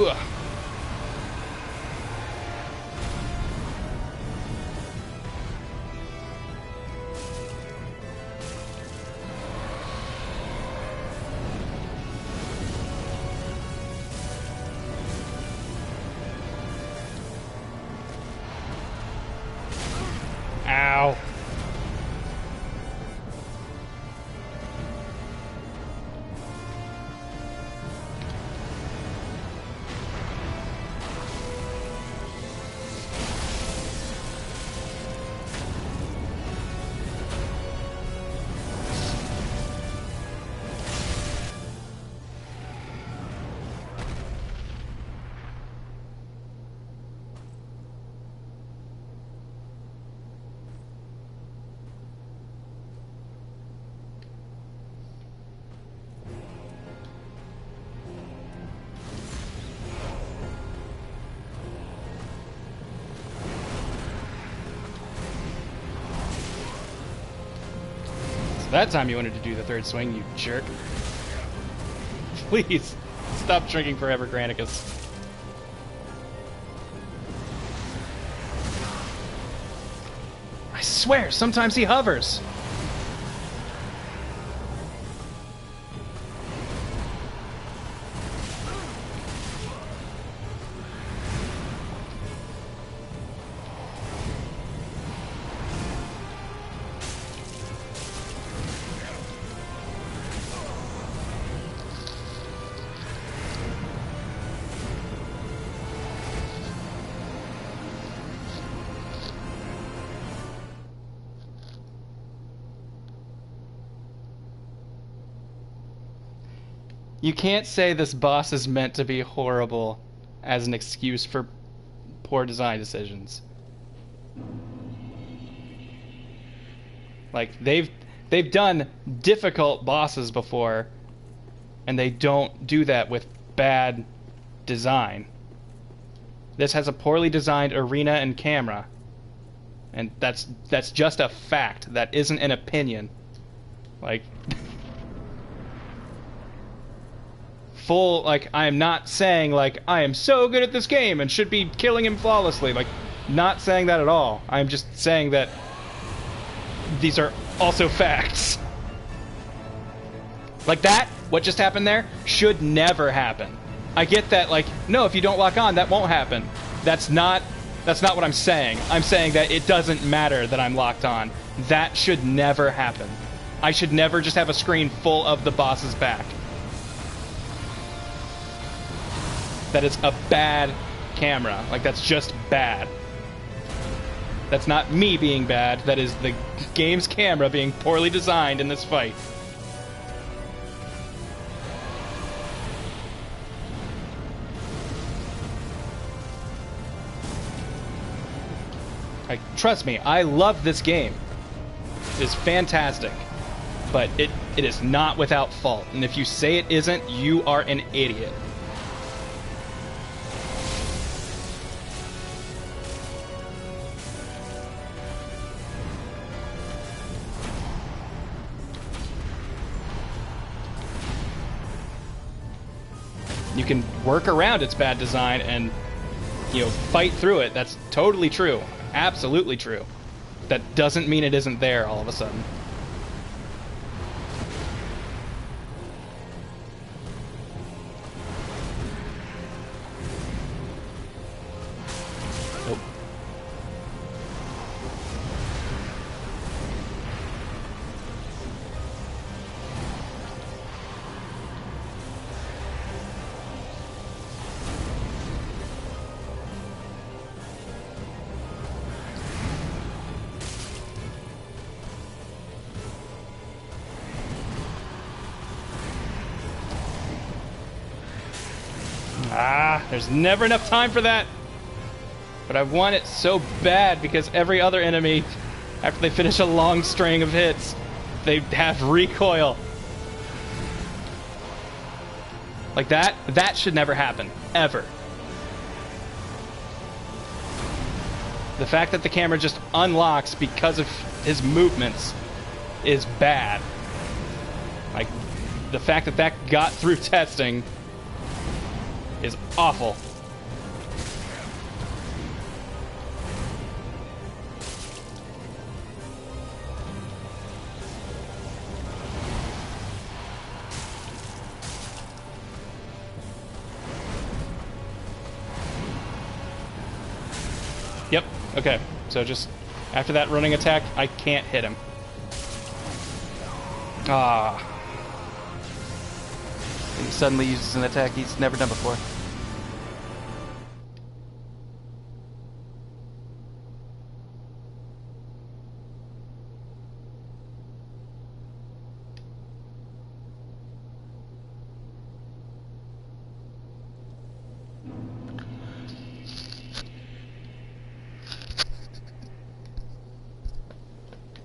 Ugh. Ow. That time you wanted to do the 3rd swing, you jerk. Please, stop drinking forever, Granicus. I swear, sometimes he hovers. You can't say this boss is meant to be horrible as an excuse for poor design decisions. Like, they've done difficult bosses before, and they don't do that with bad design. This has a poorly designed arena and camera, and that's just a fact. That isn't an opinion. Like, full, like, I am not saying, like, I am so good at this game and should be killing him flawlessly. Like, not saying that at all. I'm just saying that these are also facts. Like that, what just happened there, should never happen. I get that, like, no, if you don't lock on, that won't happen. That's not what I'm saying. I'm saying that it doesn't matter that I'm locked on. That should never happen. I should never just have a screen full of the boss's back. That is a bad camera. Like, that's just bad. That's not me being bad. That is the game's camera being poorly designed in this fight. Like, trust me, I love this game. It is fantastic. But it is not without fault. And if you say it isn't, you are an idiot. You can work around its bad design and, you know, fight through it. That's totally true. Absolutely true. that doesn't mean it isn't there all of a sudden. Nope. There's never enough time for that. But I want it so bad because every other enemy, after they finish a long string of hits, they have recoil. Like that should never happen. Ever. The fact that the camera just unlocks because of his movements is bad. Like, the fact that that got through testing is awful. Yep, okay. So just after that running attack, I can't hit him. Ah. He suddenly uses an attack he's never done before.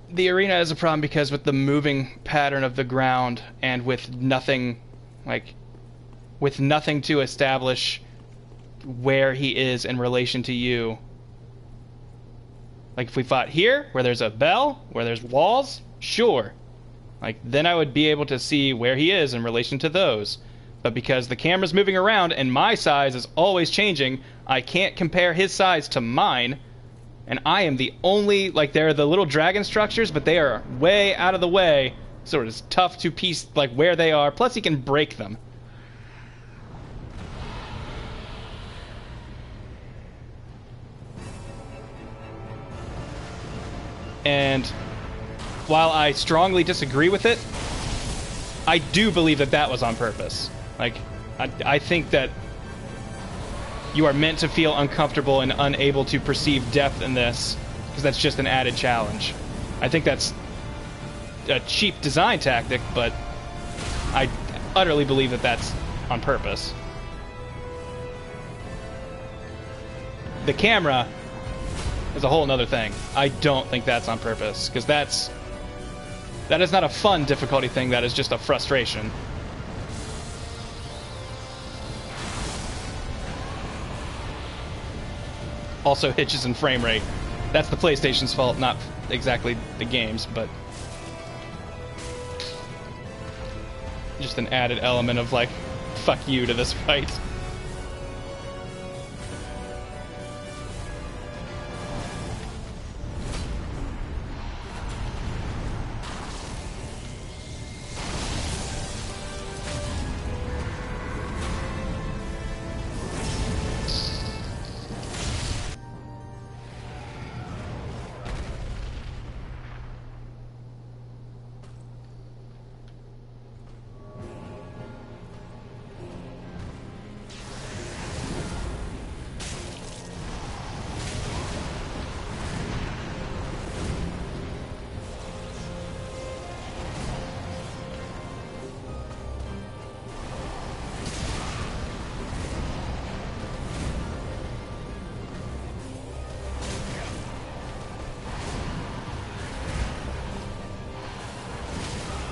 The arena is a problem because with the moving pattern of the ground and with nothing, like, with nothing to establish where he is in relation to you. Like, if we fought here, where there's a bell, where there's walls, sure. Like, then I would be able to see where he is in relation to those. But because the camera's moving around and my size is always changing, I can't compare his size to mine. And I am the only, like, there are the little dragon structures, but they are way out of the way, so it's tough to piece, like, where they are. Plus, he can break them. And while I strongly disagree with it, I do believe that that was on purpose. Like, I think that you are meant to feel uncomfortable and unable to perceive depth in this, because that's just an added challenge. I think that's a cheap design tactic, but I utterly believe that that's on purpose. The camera is a whole nother thing. I don't think that's on purpose, because that is not a fun difficulty thing, that is just a frustration. Also hitches in frame rate. That's the PlayStation's fault, not exactly the game's, but just an added element of, like, fuck you to this fight.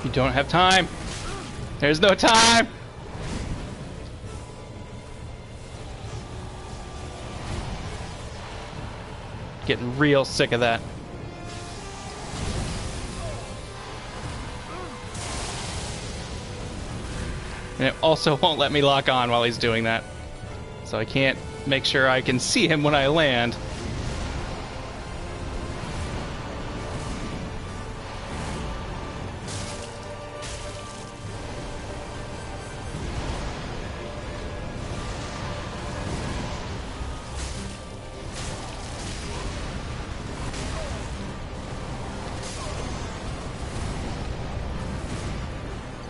You don't have time. There's no time. Getting real sick of that. And it also won't let me lock on while he's doing that. So I can't make sure I can see him when I land.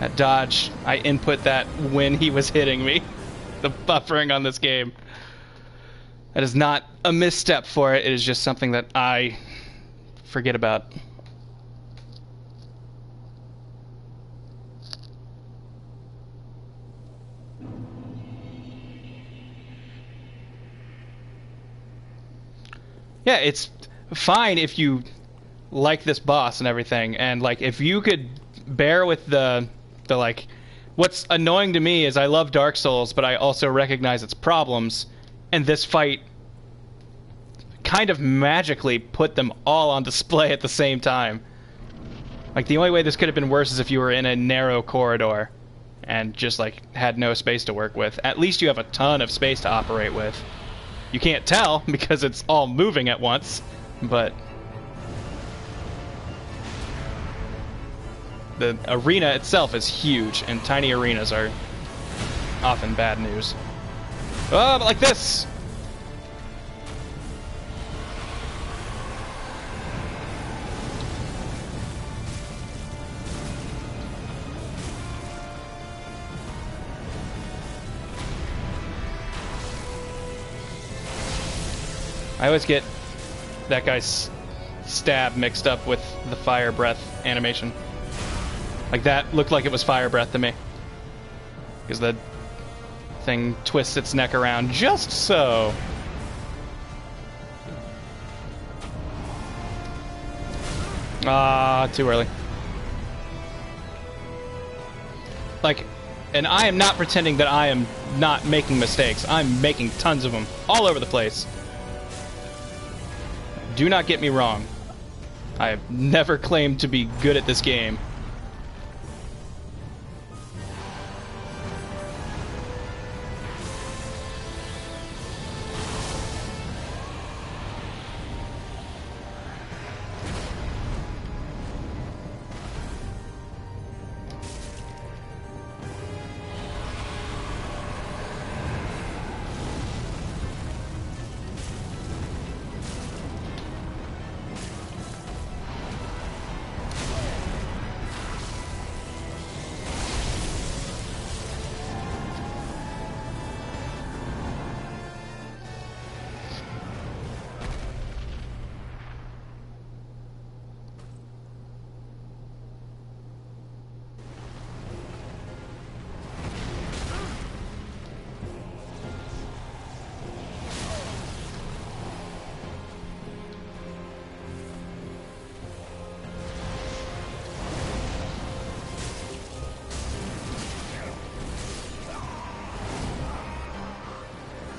That dodge, I input that when he was hitting me. The buffering on this game. That is not a misstep for it. It is just something that I forget about. Yeah, it's fine if you like this boss and everything, and like if you could bear with the like. What's annoying to me is I love Dark Souls, but I also recognize its problems, and this fight kind of magically put them all on display at the same time. Like, the only way this could have been worse is if you were in a narrow corridor and just, like, had no space to work with. At least you have a ton of space to operate with. You can't tell because it's all moving at once, but the arena itself is huge, and tiny arenas are often bad news. Oh, but like this! I always get that guy's stab mixed up with the fire breath animation. Like, that looked like it was fire breath to me. Because the thing twists its neck around just so. Ah, too early. Like, and I am not pretending that I am not making mistakes. I'm making tons of them all over the place. Do not get me wrong. I have never claimed to be good at this game.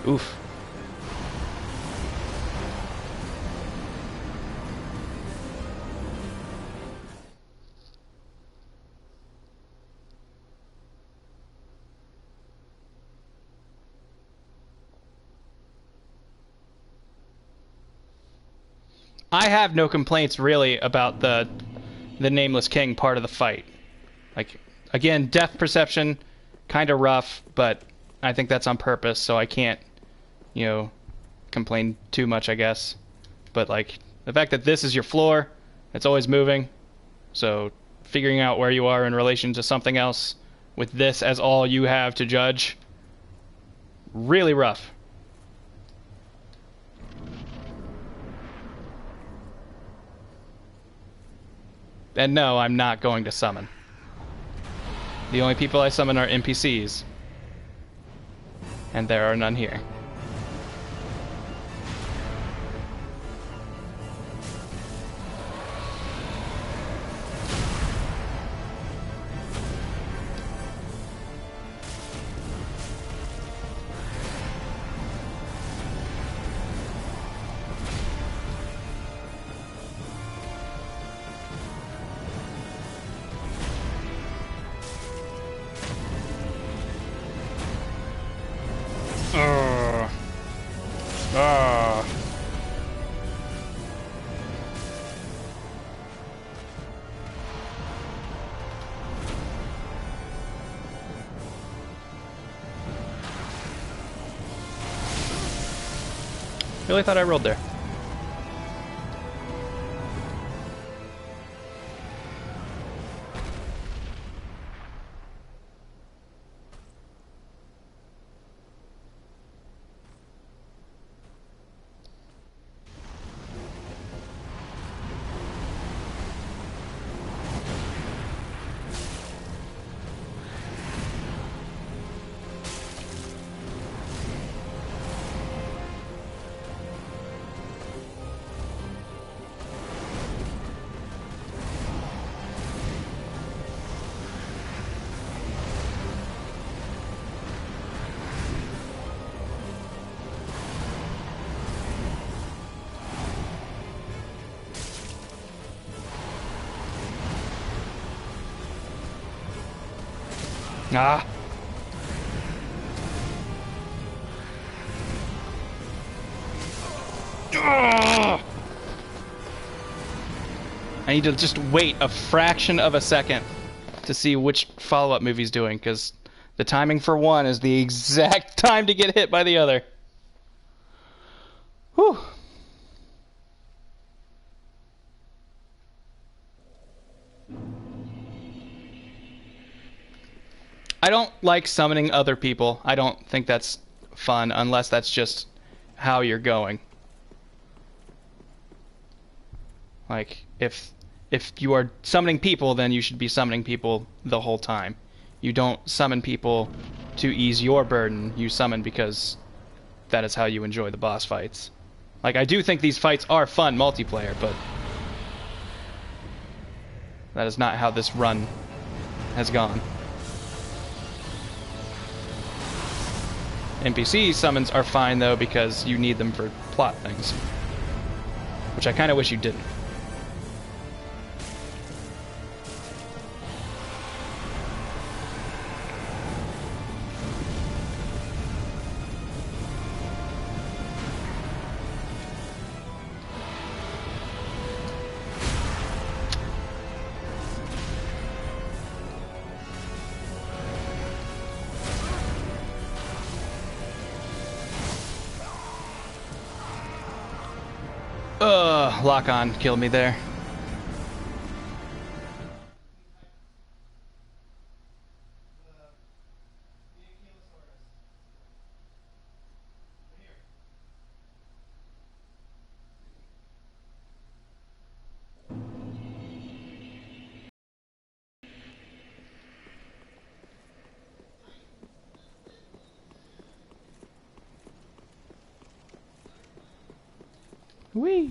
Oof. I have no complaints really about the Nameless King part of the fight. Like, again, depth perception, kind of rough, but I think that's on purpose, so I can't, you know, complain too much, I guess. But, like, the fact that this is your floor, it's always moving, so figuring out where you are in relation to something else with this as all you have to judge, really rough. And no, I'm not going to summon. The only people I summon are NPCs. And there are none here. Really thought I rolled there. Ah. Ugh! I need to just wait a fraction of a second to see which follow-up move he's doing, because the timing for one is the exact time to get hit by the other. Whew. I don't like summoning other people. I don't think that's fun unless that's just how you're going. Like, if you are summoning people, then you should be summoning people the whole time. You don't summon people to ease your burden. You summon because that is how you enjoy the boss fights. Like, I do think these fights are fun multiplayer, but that is not how this run has gone. NPC summons are fine, though, because you need them for plot things. Which I kind of wish you didn't. Lock on killed me there. Whee!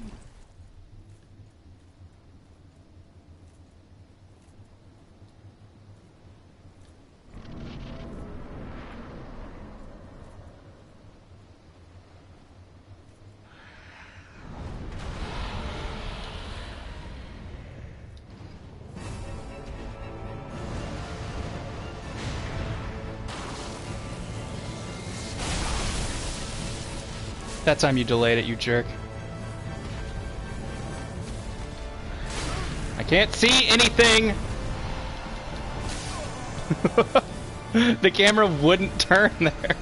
That time you delayed it, you jerk. I can't see anything! The camera wouldn't turn there.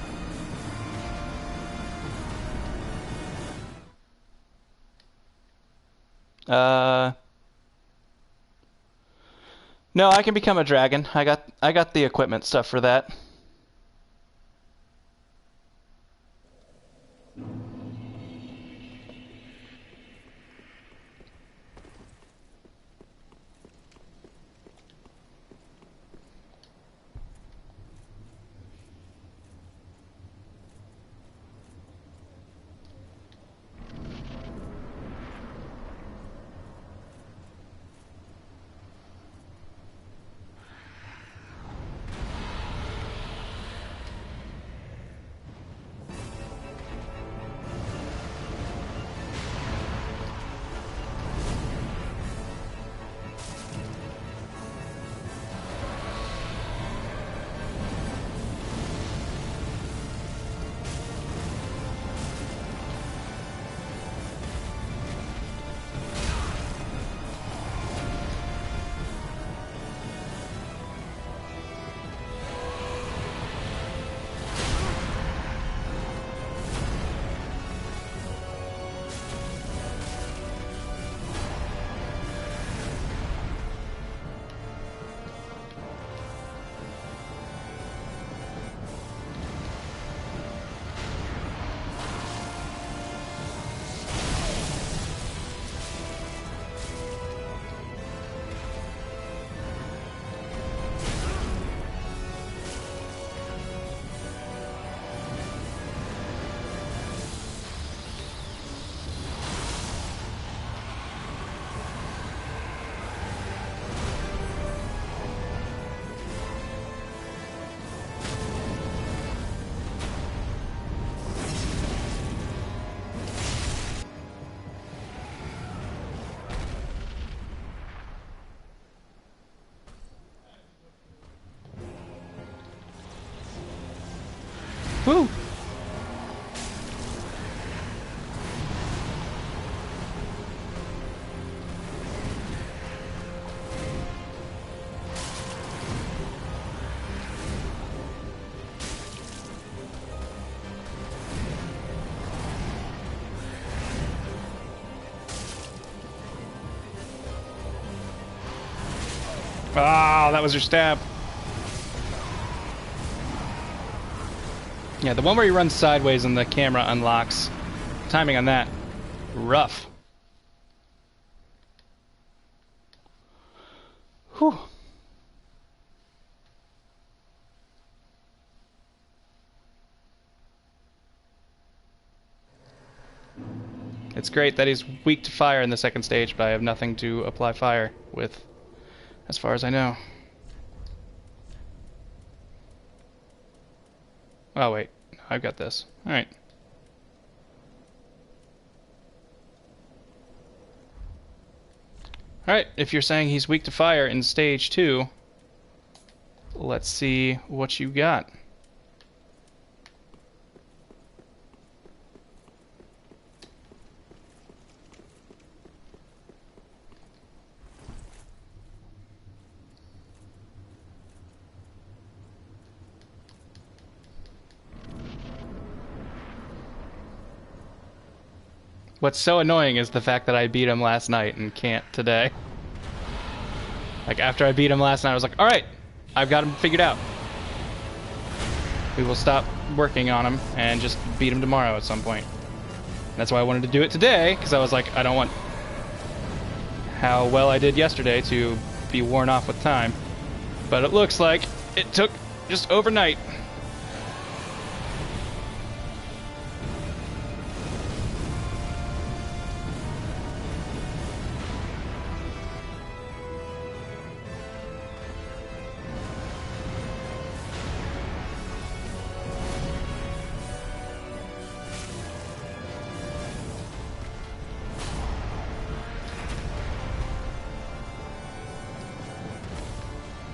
No, I can become a dragon. I got the equipment stuff for that. Woo! Ah, that was your stab. Yeah, the one where he runs sideways and the camera unlocks. Timing on that, rough. Whew. It's great that he's weak to fire in the second stage, but I have nothing to apply fire with, as far as I know. Oh wait, I've got this. Alright. Alright, if you're saying he's weak to fire in stage 2, let's see what you got. What's so annoying is the fact that I beat him last night and can't today. Like, after I beat him last night, I was like, alright, I've got him figured out. We will stop working on him and just beat him tomorrow at some point. That's why I wanted to do it today, because I was like, I don't want how well I did yesterday to be worn off with time. But it looks like it took just overnight.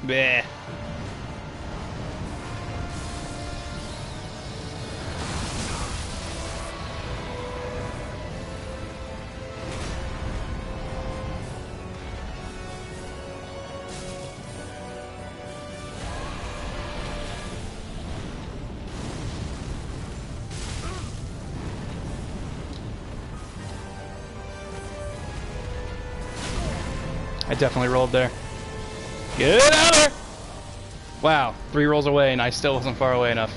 Bleh. I definitely rolled there. Get out of there! Wow, 3 rolls away and I still wasn't far away enough.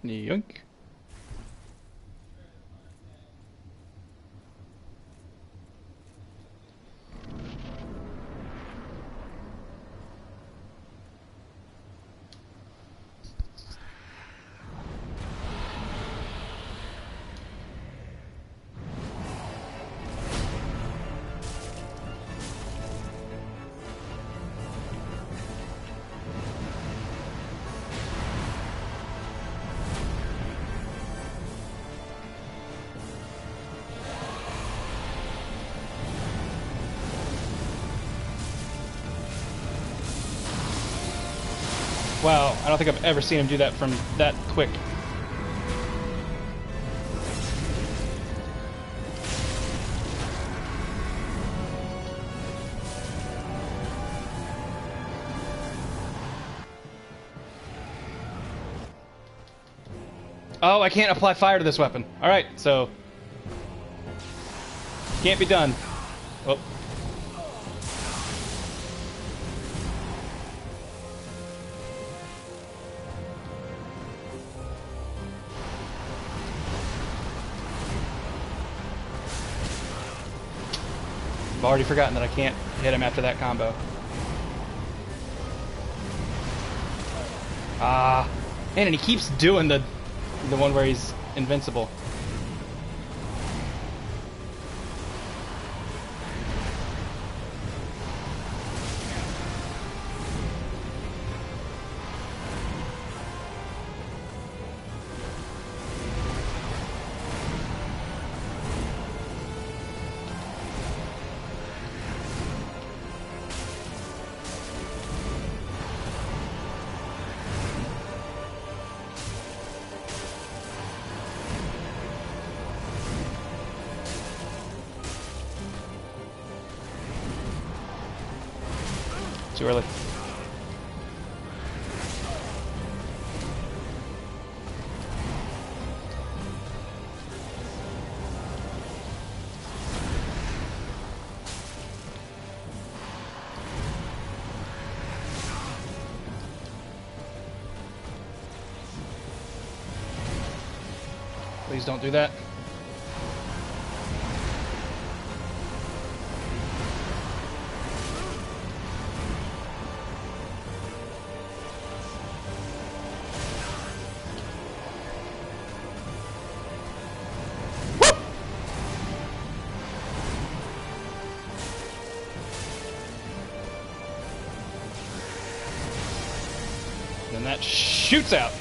Yoink. Wow, I don't think I've ever seen him do that from that quick. Oh, I can't apply fire to this weapon. Alright, so... Can't be done. Oh. I've already forgotten that I can't hit him after that combo. Ah. Man, and he keeps doing the one where he's invincible. Too early. Please don't do that. Then that shoots out.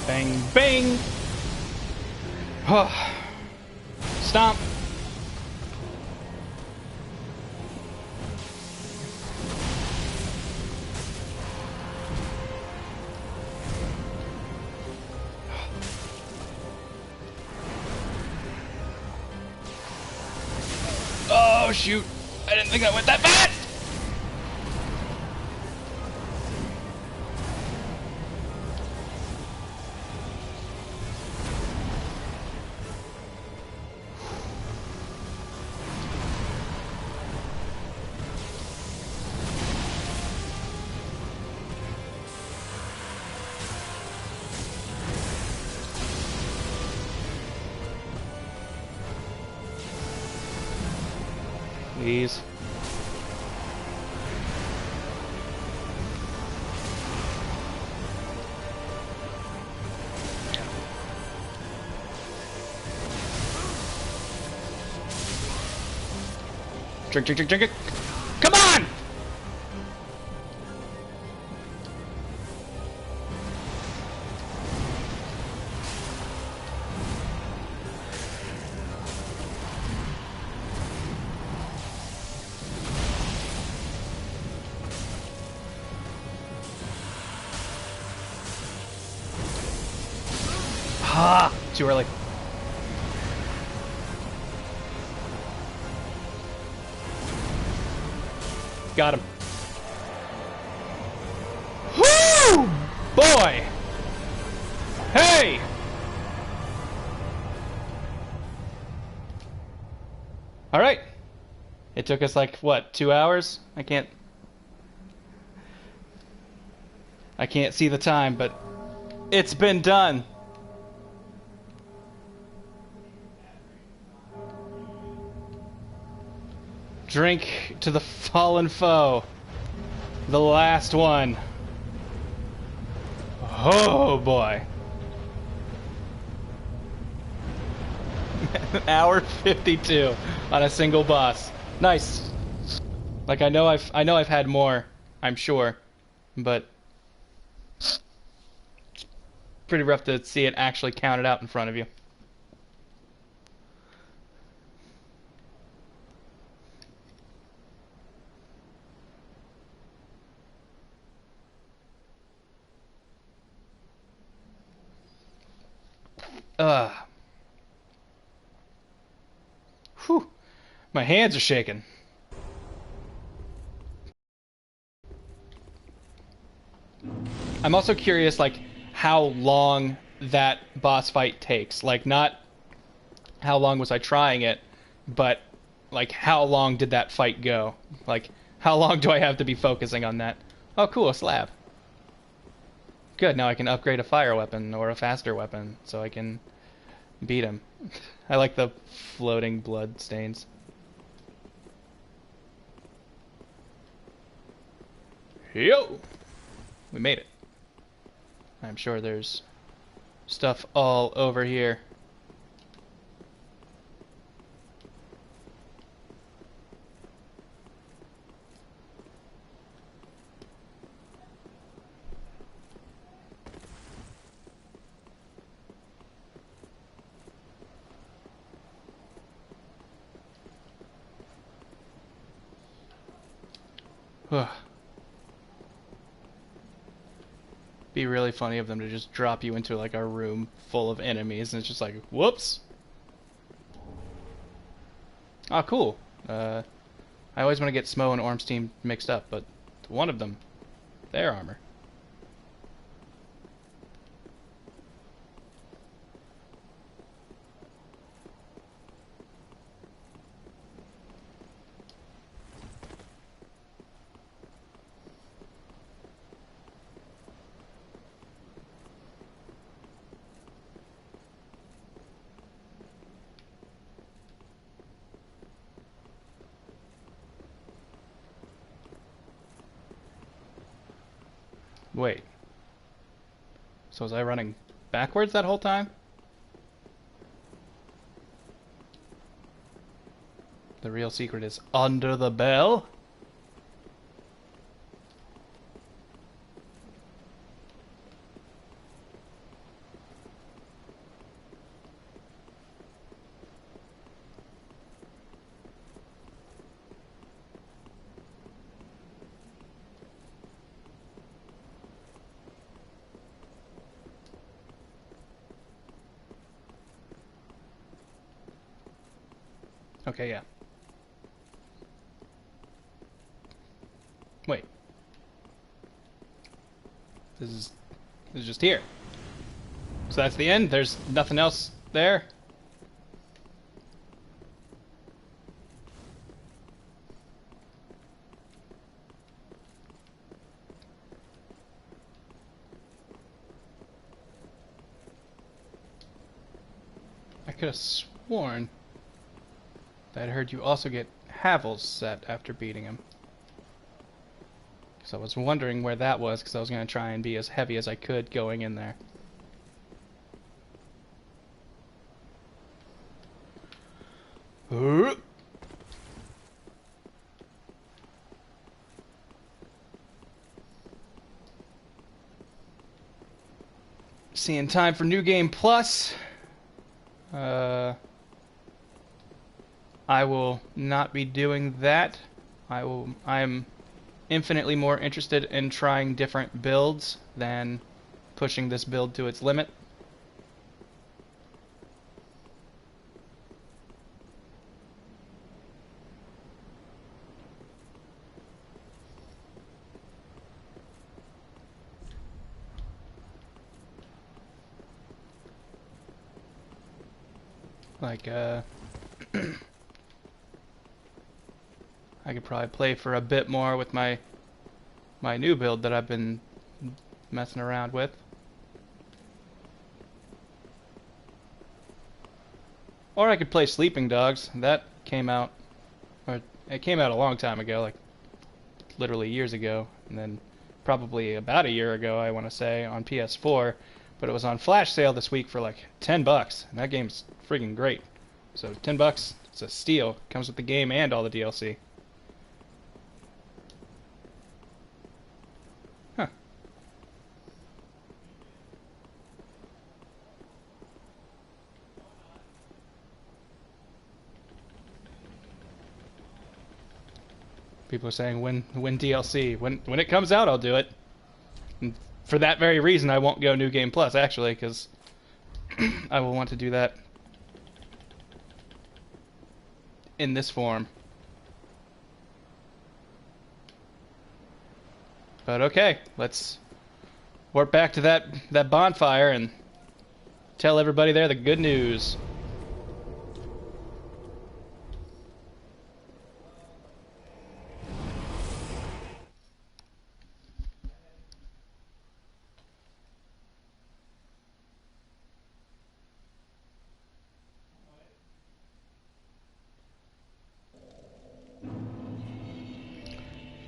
Bang, bang. Stomp. Oh, shoot. I didn't think I went that fast. Please. Drink, drink, drink, drink it. Come on! Ah, too early. Got him. Whoo! Boy! Hey! Alright. It took us like, what, 2 hours? I can't see the time, but it's been done. Drink to the fallen foe. The last one. Oh boy. An hour 52 on a single boss. Nice. Like I know I've had more, I'm sure, but it's pretty rough to see it actually counted out in front of you. Whew. My hands are shaking. I'm also curious, like, how long that boss fight takes. Like, not how long was I trying it, but, like, how long did that fight go? Like, how long do I have to be focusing on that? Oh, cool, a slab. Good, now I can upgrade a fire weapon or a faster weapon so I can beat him. I like the floating blood stains. Yo! We made it. I'm sure there's stuff all over here. Be really funny of them to just drop you into like a room full of enemies and it's just like, whoops. Oh, cool. I always want to get Smo and Ormstein mixed up, but one of them, their armor. Wait. So was I running backwards that whole time? The real secret is under the bell? Okay, yeah. Wait. This is just here. So that's the end? There's nothing else there? I could have sworn that I heard you also get Havel's set after beating him. So I was wondering where that was, because I was going to try and be as heavy as I could going in there. Seeing time for New Game Plus. I will not be doing that. I'm infinitely more interested in trying different builds than pushing this build to its limit. Like, I could probably play for a bit more with my new build that I've been messing around with. Or I could play Sleeping Dogs. That came out, or it came out a long time ago, like literally years ago, and then probably about a year ago, I want to say, on PS4. But it was on flash sale this week for like $10, and that game's friggin' great. So $10, it's a steal. Comes with the game and all the DLC. Huh. People are saying when DLC. When it comes out, I'll do it. And for that very reason, I won't go New Game Plus, actually, because I will want to do that in this form. But okay, let's warp back to that bonfire and tell everybody there the good news.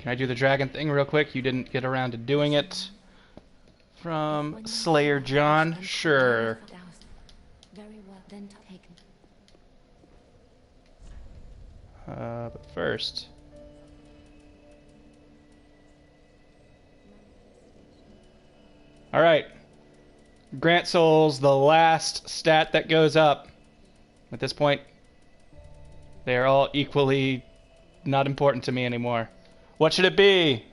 Can I do the dragon thing real quick? You didn't get around to doing it. From Slayer John? Sure. But first... Alright. Grant Souls, the last stat that goes up. At this point, they are all equally not important to me anymore. What should it be?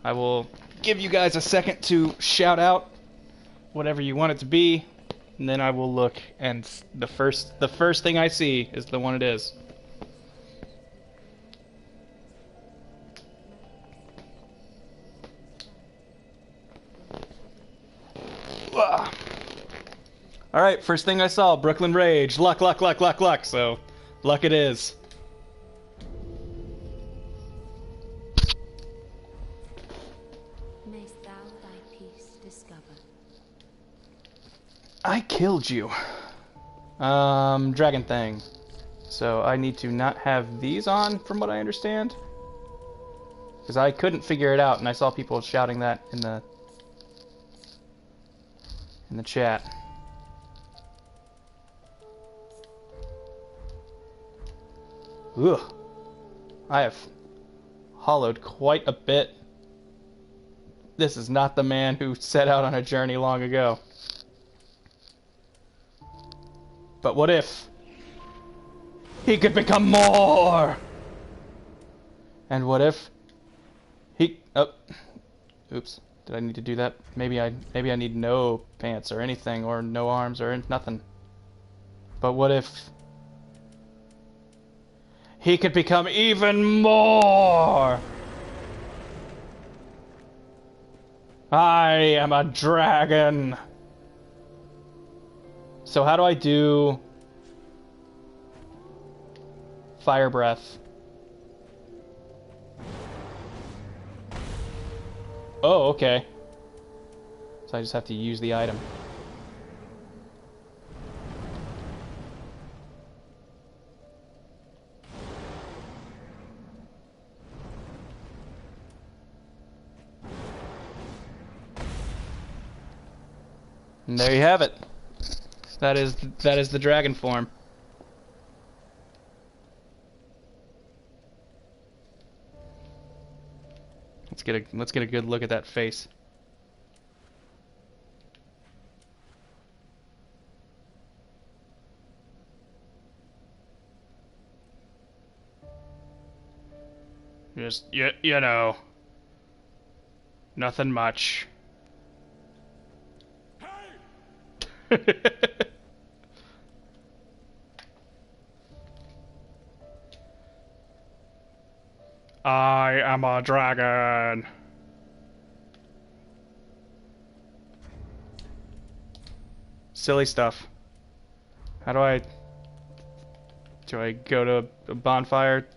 I will give you guys a second to shout out whatever you want it to be, and then I will look, and the first thing I see is the one it is. Alright, first thing I saw, Brooklyn Rage. Luck, luck, luck, luck, luck. So, luck it is. Mayst thou thy peace discover. I killed you. Dragon thing. So I need to not have these on, from what I understand. Because I couldn't figure it out, and I saw people shouting that in the chat. Ugh. I have hollowed quite a bit. This is not the man who set out on a journey long ago. But what if he could become more? And what if he... Oh. Oops. Did I need to do that? Maybe I need no pants or anything, or no arms or nothing. But what if he could become even more? I am a dragon. So how do I do fire breath? Oh, okay. So I just have to use the item. And there you have it. That is the dragon form. Let's get a good look at that face. Just you know, nothing much. I am a dragon. Silly stuff. How do I go to a bonfire,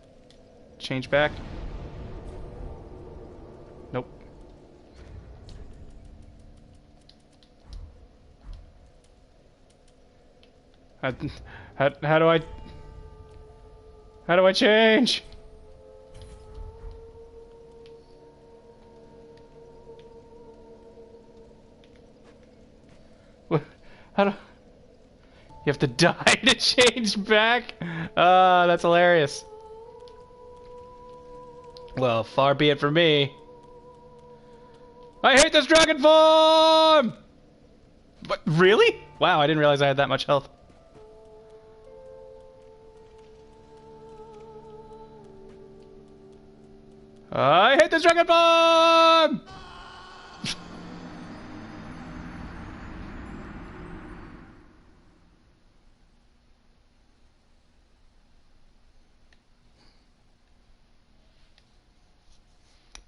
change back? Nope. How do I change? How do... You have to die to change back? That's hilarious. Well, far be it from me. I hate this dragon form! But really? Wow, I didn't realize I had that much health. I hate this dragon form!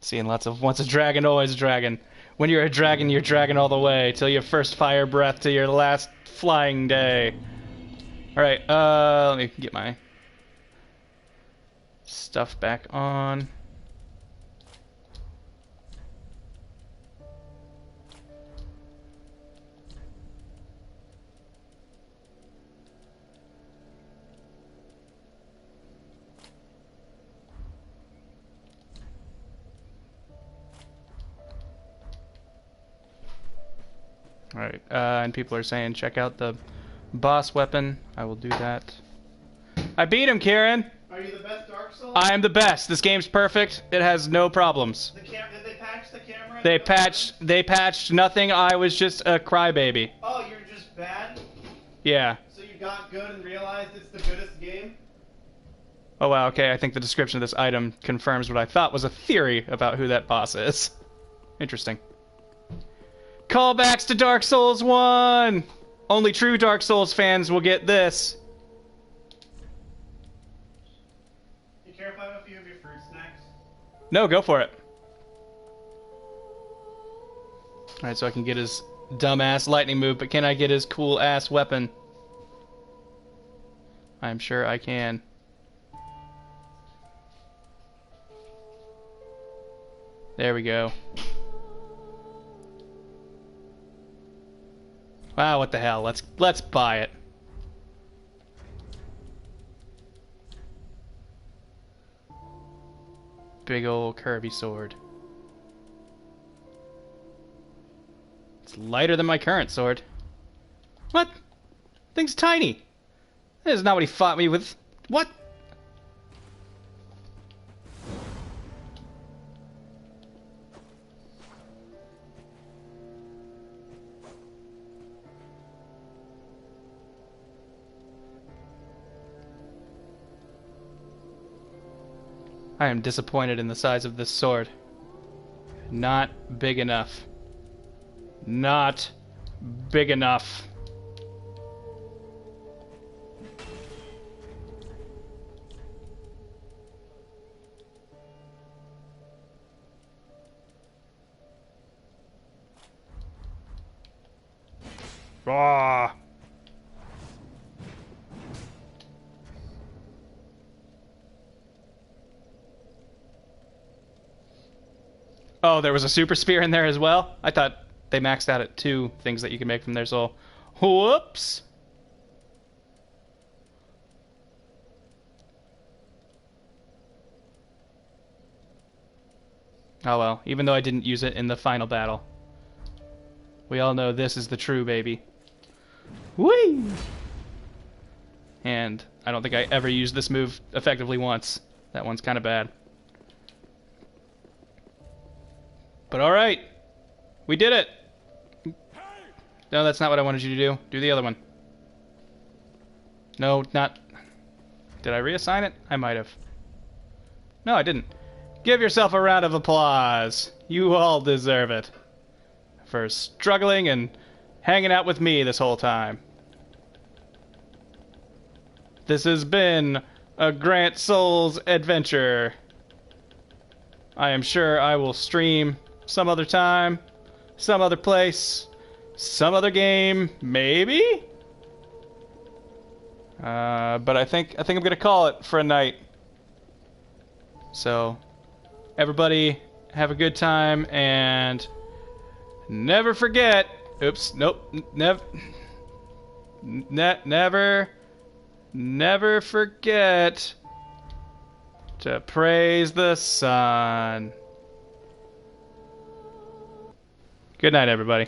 Seeing lots of once a dragon, always a dragon. When you're a dragon all the way till your first fire breath to your last flying day. Alright, let me get my stuff back on. Alright, and people are saying check out the boss weapon. I will do that. I beat him, Kieran! Are you the best Dark Souls? I am the best. This game's perfect. It has no problems. Did they patch the camera? They patched nothing. I was just a crybaby. Oh, you're just bad? Yeah. So you got good and realized it's the goodest game? Oh wow, okay, I think the description of this item confirms what I thought was a theory about who that boss is. Interesting. Callbacks to Dark Souls 1! Only true Dark Souls fans will get this. You care if I have a few of your fruit snacks? No, go for it. Alright, so I can get his dumbass lightning move, but can I get his cool ass weapon? I'm sure I can. There we go. Wow, what the hell? Let's buy it. Big old curvy sword. It's lighter than my current sword. What? Thing's tiny. That is not what he fought me with. What? I am disappointed in the size of this sword. Not big enough. Not big enough. Raw. Oh, there was a super spear in there as well? I thought they maxed out at 2 things that you can make from their soul. Whoops! Oh well, even though I didn't use it in the final battle. We all know this is the true baby. Whee! And I don't think I ever used this move effectively once. That one's kind of bad. But alright. We did it! No, that's not what I wanted you to do. Do the other one. No, not... Did I reassign it? I might have. No, I didn't. Give yourself a round of applause. You all deserve it. For struggling and hanging out with me this whole time. This has been a Grant Souls adventure. I am sure I will stream some other time, some other place, some other game, maybe? But I think I'm gonna call it for a night. So, everybody have a good time and never forget. Oops, nope, never forget to praise the sun. Good night, everybody.